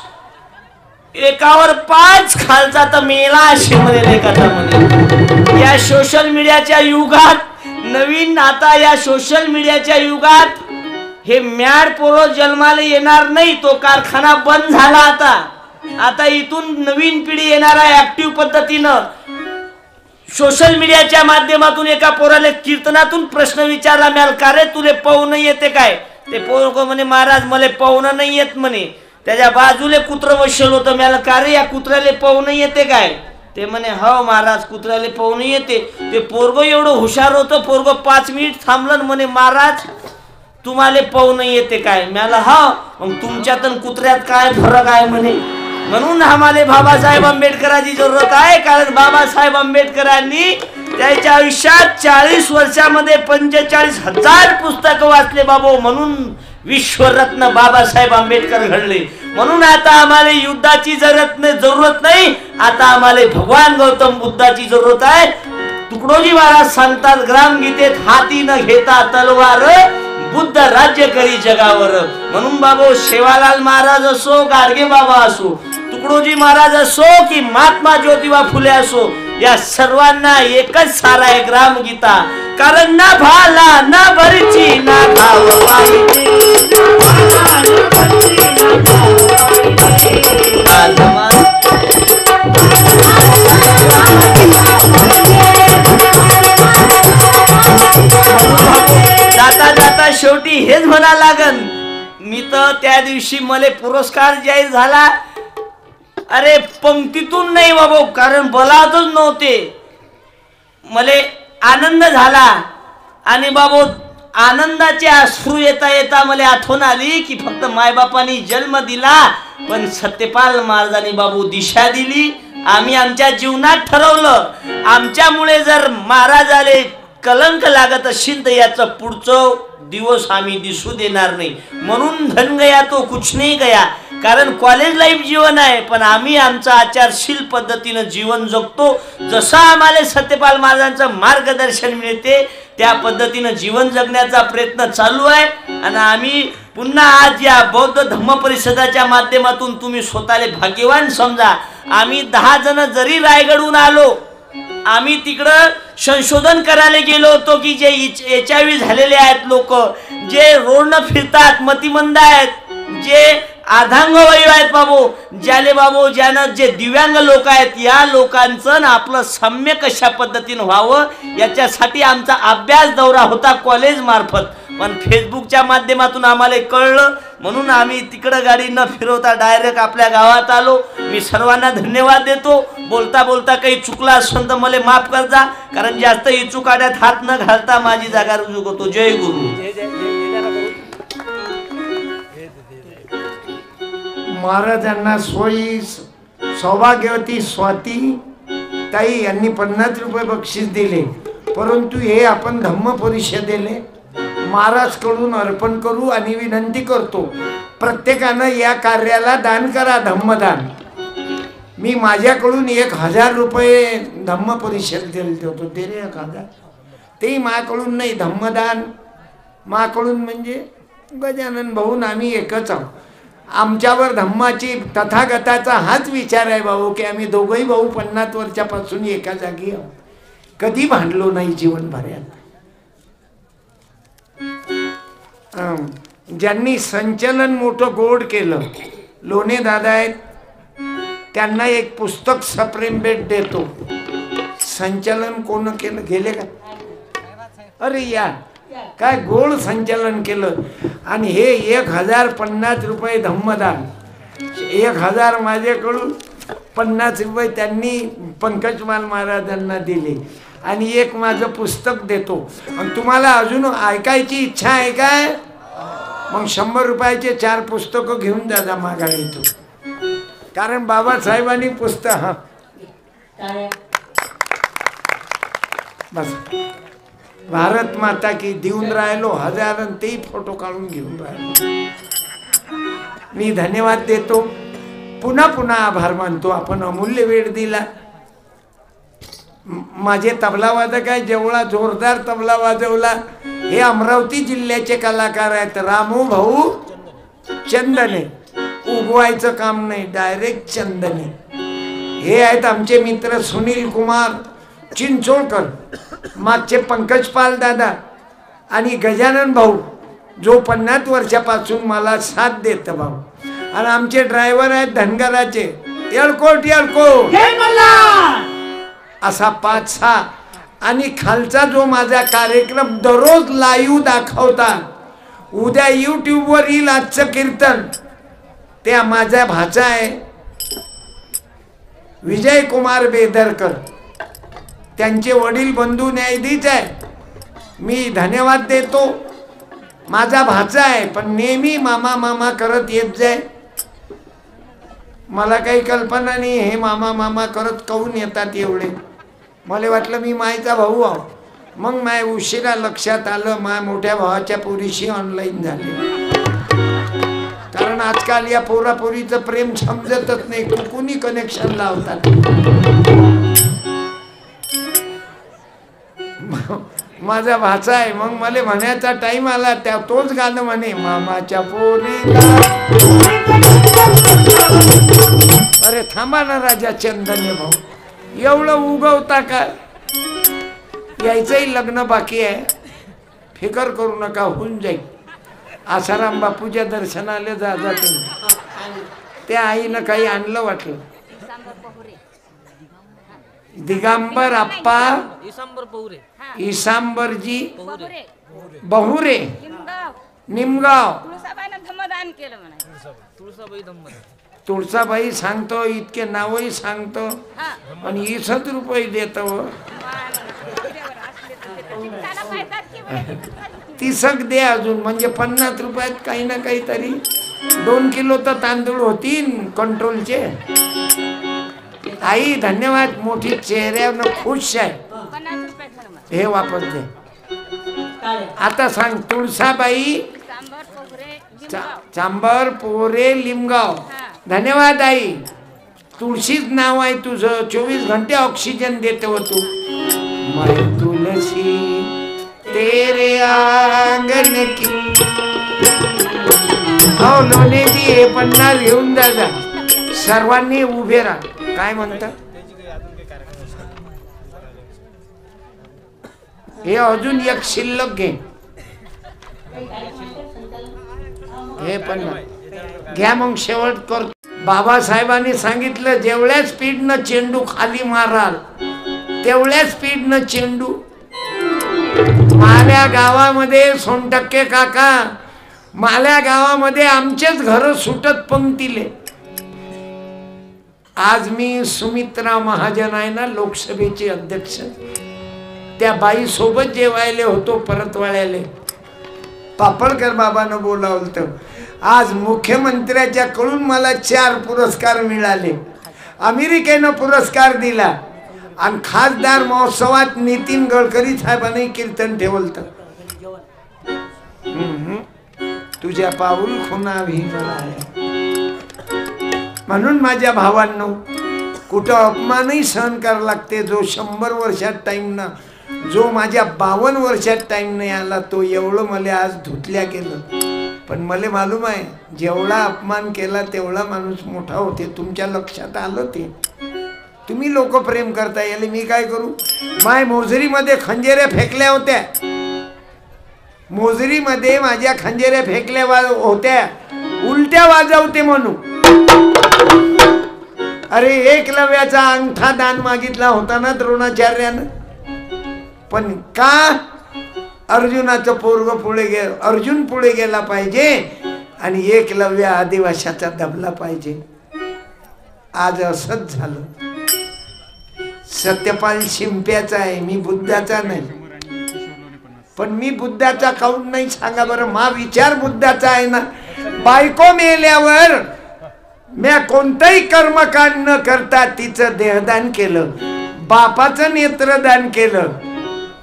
एकावर 5 खालचा तर मेला अशी म्हणे लेखाचा म्हणे. या सोशल मीडियाच्या युगात नवीन, आता या सोशल मीडियाच्या युगात हे मॅड पोरं जन्माला येणार नाही. तो कारखाना बंद झाला. आता इथून नवीन पिढी येणार आहे ऍक्टिव्ह पद्धतीनं. सोशल मीडियाच्या माध्यमातून एका पोराला कीर्तनातून प्रश्न विचारला, म्याल का रे तुले पोहणं येते काय? ते पोरग म्हणे महाराज मला पोहणं नाही येत म्हणे. त्याच्या बाजूले कुत्र बसलं होतं. म्याल का रे या कुत्र्याला पोहणं येते काय? ते म्हणे हो महाराज कुत्र्याला पोहणं येते. ते पोरग एवढं हुशार होतं. पोरग 5 मिनिट थांबलं म्हणे महाराज तुम्हाला पोहणं येते काय? म्याला हा. मग तुमच्यात आणि कुत्र्यात काय फरक आहे म्हणे. म्हणून आम्हाला बाबासाहेब आंबेडकरांची जरूरत आहे. कारण बाबासाहेब आंबेडकरांनी त्याच्या आयुष्यात 40 वर्षामध्ये 45,000 पुस्तकं वाचले बाबू. म्हणून विश्वरत्न बाबासाहेब आंबेडकर घडले. म्हणून आता आम्हाला युद्धाची जरूरत नाही. आता आम्हाला भगवान गौतम बुद्धाची जरूरत आहे. तुकडोजी महाराज सांगतात ग्रामगीतेत, हाती न घेता तलवार बुद्ध राज्य करी जगावर. म्हणून बाबा शेवालाल महाराज असो, गाडगे बाबा असो, तुकडोजी महाराज असो की महात्मा ज्योतिबा फुले असो, या सर्वांना एकच सार आहे ग्रामगीता. कारण ना भाला ना भरची ना घाव पाहिजे, जाता जाता शेवटी हेच म्हणा लागन. मी तर त्या दिवशी मला पुरस्कार जाहीर झाला, अरे पंक्तीतून नाही बाबा, कारण बोलातच नव्हते. मला आनंद झाला आणि बाबा आनंदाचे अश्रू येता येता मला आठवण आली की फक्त मायबापांनी जन्म दिला, पण सत्यपाल महाराजांनी बाबू दिशा दिली. आम्ही आमच्या जीवनात ठरवलं, आमच्यामुळे जर महाराजाले कलंक लागत असेल तर याचं पुढचं दिवस आम्ही दिसू देणार नाही. म्हणून धन गया तो कुछ नहीं गया. कारण कॉलेज लाईफ जीवन आहे, पण आम्ही आमचं आचारशील पद्धतीनं जीवन जगतो. जसं आम्हाला सत्यपाल महाराजांचं मार्गदर्शन मिळते त्या पद्धतीनं जीवन जगण्याचा प्रयत्न चालू आहे. आणि आम्ही पुन्हा आज या बौद्ध धम्म परिषदाच्या माध्यमातून तुम्ही स्वतःला भाग्यवान समजा. आम्ही 10 जण जरी रायगडहून आलो, आम्ही तिकडं संशोधन करायला गेलो होतो की जे HIV झालेले आहेत लोक, जे रोडनं फिरतात, मतिमंद आहेत, जे अर्धांगवायू आहेत बाबू, ज्याले बाबू ज्यानं जे दिव्यांग लोक आहेत, या लोकांचं आपलं सम्य कशा पद्धतीनं व्हावं याच्यासाठी आमचा अभ्यास दौरा होता कॉलेज मार्फत. पण फेसबुकच्या माध्यमातून आम्हाला कळलं, म्हणून आम्ही तिकडं गाडी न फिरवता डायरेक्ट आपल्या गावात आलो. मी सर्वांना धन्यवाद देतो. बोलता बोलता काही चुकला असेल तर मला माफ करजा, कारण जास्त इचुकाड्यात हात न घालता माझी जागा रुजू करतो. जय गुरु. महाराजांना सोयी सौभाग्यवती स्वाती ताई यांनी 50 रुपये बक्षीस दिले. परंतु हे आपण धम्म परिषदेले महाराज कडून अर्पण करू आणि विनंती करतो, प्रत्येकानं या कार्याला दान करा, धम्मदान. मी माझ्याकडून 1000 रुपये धम्म परिषदेला देतो. ते रे 1000 तेही माझ्याकडून नाही, धम्मदान माझ्याकडून. म्हणजे गजानन भाऊन आम्ही एकच आहोत. आमच्यावर धम्माची तथागताचा हाच विचार आहे भाऊ की आम्ही दोघंही भाऊ 50 वर्षापासून एका जागी आहोत, कधी भांडलो नाही जीवनभरात. ज्यांनी संचलन मोठं गोड केलं, लोणे दादा आहेत, त्यांना एक पुस्तक सप्रेम भेट देतो. संचलन कोण केलं गेले का? अरे या काय गोड संचलन केलं. आणि हे 1050 रुपये धम्मदान, 1000 माझ्याकडून, 50 रुपये त्यांनी पंकजमाल महाराजांना दिले आणि एक माझं पुस्तक देतो. आणि तुम्हाला अजून ऐकायची इच्छा आहे काय? मग 100 रुपयाचे 4 पुस्तकं घेऊन जा मागाडीतून. कारण बाबासाहेबांनी पुस्तक बस भारत माता की देऊन राहिलो 1000 आणि तेही फोटो काढून घेऊन राहिलो. मी धन्यवाद देतो. पुन्हा पुन्हा आभार मानतो. आपण अमूल्य वेळ दिला. माझे तबला वादक आहे, जेवढा जोरदार तबला वाजवला हे अमरावती जिल्ह्याचे कलाकार आहेत. रामू भाऊ चंदने, उगवायचं काम नाही, डायरेक्ट चंदने. हे आहेत आमचे मित्र सुनील कुमार चिंचोळकर, मागचे पंकजपाल दादा आणि गजानन भाऊ जो 50 वर्षापासून मला साथ देत भाऊ. आणि आमचे ड्रायव्हर आहेत धनगराचे येळकोट येळकोट असा 5-6. आणि खालचा जो माझा कार्यक्रम दररोज लाईव्ह दाखवतात, उद्या यूट्यूबवर येईल आजचं कीर्तन, त्या माझा भाचा आहे विजय कुमार बेदरकर. त्यांचे वडील बंधू न्यायाधीश आहे. मी धन्यवाद देतो. माझा भाचा आहे पण नेहमी मामा मामा करत येत जाय. मला काही कल्पना नाही हे मामा मामा करत काहून येतात एवढे. मला वाटलं मी मायचा भाऊ आहो. मग माय उशिरा लक्षात आलं माय मोठ्या भावाच्या पोरीशी ऑनलाईन झाले. कारण आजकाल या पोरापोरीचं प्रेम समजतच नाही, कुणी कनेक्शन लावतात. माझा भाचा आहे, मग मला म्हणायचा टाइम आला त्या तोच गाणं म्हणे, मामाच्या पोरीला. अरे थांबा ना राजा चंदने भाऊ, एवढं उगवता का? यायचंही लग्न बाकी आहे, फिकर करू नका, होऊन जाईल. आसाराम बापूच्या दर्शनाला जा तुम्ही. त्या आईनं काही आणलं वाटलं. दिगंबर आप्पा इसांबरजी बहुरे निमगाव. तुळसाबाई सांगतो, इतके नावही सांगतो आणि 20 रुपये देतो. 30 दे अजून, म्हणजे 50 रुपयात काही ना काहीतरी 2 किलो तर तांदूळ होतील कंट्रोलचे. आई धन्यवाद, मोठी चेहऱ्यावर खुश आहे. हे वापर दे. आता सांग, तुळसाबाई चांबर पोरे लिमगाव. धन्यवाद आई, तुळशीच नाव आहे तुझं, 24 घंटे ऑक्सिजन देतो तू. मैं तुलसी तेरे आंगन की. हो लोणे जी, हे पन्नास घेऊन जा. सर्वांनी उभे राहा. काय म्हणता? हे अजून एक शिल्लक घे. हे पण घ्या, मग शेवट कर. बाबासाहेबांनी सांगितलं, जेवढ्या स्पीडनं चेंडू खाली माराल तेवढ्या स्पीडनं चेंडू. माल्या गावामध्ये सोनटक्के काका, माल्या गावामध्ये आमचेच घर सुटत पंक्तीले. आज मी सुमित्रा महाजन आहे ना, लोकसभेचे अध्यक्ष, त्या बाई सोबत जेवायले होतो परतवाड्याले. पापळकर बाबांना बोलावलं होतं. आज मुख्यमंत्र्याच्या कडून मला 4 पुरस्कार मिळाले. अमेरिकेनं पुरस्कार दिला आणि खासदार महोत्सवात नितीन गडकरी साहेबांनी कीर्तन ठेवलं. तुझ्या पाऊल खुणावी म्हणून माझ्या भावांनो, कुठं अपमानही सहन करावं लागते. जो 100 वर्षात टाइम ना, जो माझ्या 52 वर्षात टाइम नाही आला, तो एवढं मला आज धुतल्या केलं. पण मला मालूम आहे, जेवढा अपमान केला तेवढा माणूस मोठा होते. तुमच्या लक्षात आलं ते. तुम्ही लोक प्रेम करता, याले मी काय करू? माय मोजरीमध्ये खंजेऱ्या फेकल्या होत्या, मोजरीमध्ये माझ्या खंजेऱ्या फेकल्या होत्या, उलट्या वाजवते म्हणून. अरे एकलव्याचा अंगठा दान मागितला होता ना द्रोणाचार्यानं, पण का? अर्जुनाचं पोरग पुढे गेलं, अर्जुन पुढे गेला पाहिजे आणि एकलव्य आदिवाशाचा दबला पाहिजे. आज असंच झालं. सत्यपाल शिंप्याचा आहे, मी बुद्धाचा नाही. पण मी बुद्धाचा काऊन नाही सांगा बरं? मा विचार बुद्धाचा आहे ना. बायको मेल्यावर म्या कोणतंही कर्मकांड न करता तिचं देहदान केलं, बापाचं नेत्रदान केलं.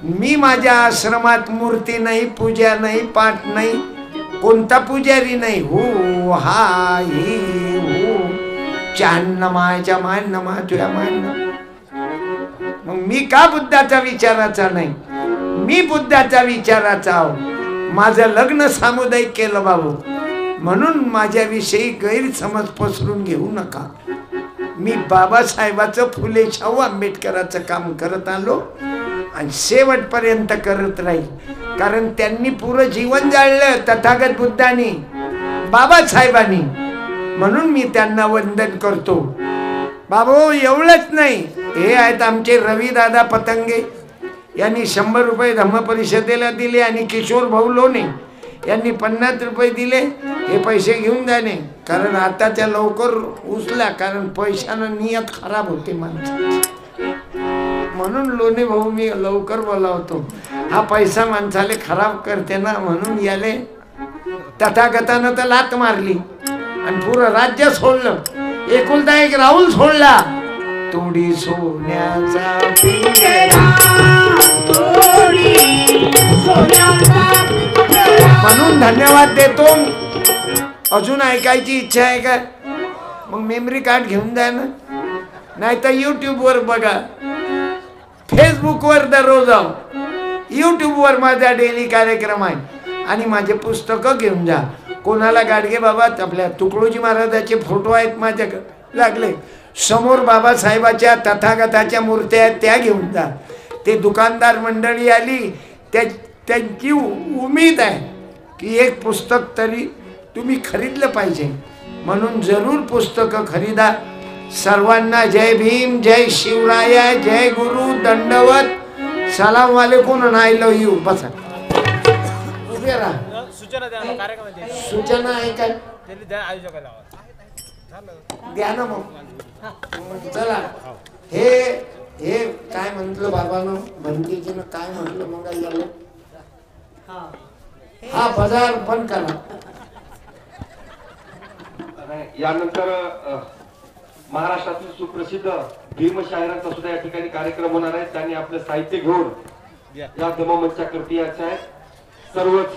मी माझ्या आश्रमात मूर्ती नाही, पूजा नाही, पाठ नाही, कोणता पुजारी नाही. हो हा ही हो चान्न मायच्या मान नमा तुझ्या मान. मग मी का बुद्धाचा विचाराचा नाही? मी बुद्धाचा विचाराचा आहो. माझं लग्न सामुदायिक केलं बाबू, म्हणून माझ्याविषयी गैरसमज पसरून घेऊ नका. मी बाबासाहेबाचं, फुले शाहू आंबेडकराचं काम करत आलो आणि शेवटपर्यंत करत राहील. कारण त्यांनी पुरं जीवन जाळलं तथागत बुद्धांनी, बाबासाहेबांनी. म्हणून मी त्यांना वंदन करतो. बाबू एवढंच नाही, हे आहेत आमचे रवी दादा पतंगे, यांनी 100 रुपये धम्म परिषदेला दिले आणि किशोर भाऊ लोणे यांनी 50 रुपये दिले. हे पैसे घेऊन जाणे, कारण आताच्या लवकर उचला, कारण पैशानं नियत खराब होते माणसाची. म्हणून लोणे भाऊ मी लवकर बोलावतो. हा पैसा माणसाले खराब करते ना, म्हणून याले तथागतानं तर लात मारली आणि पुरं राज्य सोडलं. एकुलता एक राहुल सोडला. तोडी सोन्याचा म्हणून धन्यवाद देतो. अजून ऐकायची इच्छा आहे का? मग मेमरी कार्ड घेऊन जा ना, नाही तर युट्यूबवर बघा, फेसबुकवर दररोज जाऊ, युट्यूबवर माझा डेली कार्यक्रम आहे आणि माझे पुस्तकं घेऊन जा. कोणाला गाडगे बाबा आपल्या तुकडोजी महाराजाचे फोटो आहेत माझ्याकडे लागले, समोर बाबासाहेबाच्या तथागताच्या मूर्त्या आहेत त्या घेऊन जा. ते दुकानदार मंडळी आली त्यांची उमेद आहे की एक पुस्तक तरी तुम्ही खरीदलं पाहिजे, म्हणून जरूर पुस्तकं खरीदा. सर्वांना जय भीम, जय शिवराया, जय गुरु, दंडवत, सलाम वालेकुम आणि आय लव्ह यू. बसा उभे राहा. सूचना आहे का? द्या ना मग. चला हे काय म्हटलं बाबानं, भंतीजीनं काय म्हटलं मग याला? हा बाजार बंद करा. यानंतर महाराष्ट्रातील सुप्रसिद्ध भीम शायरांचा सुद्धा या ठिकाणी कार्यक्रम होणार आहे. त्यांनी आपलं साहित्य घेऊन या धम्ममंचाकरती यायचं आहे. सर्वच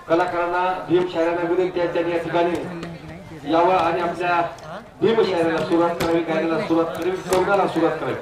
कलाकारांना, भीम शायरांना विनंती आहे त्यांनी या ठिकाणी यावं आणि आपल्या भीम शायराला सुरुवात करावी, गायनाला सुरुवात करावी, कवनाला सुरुवात करावी.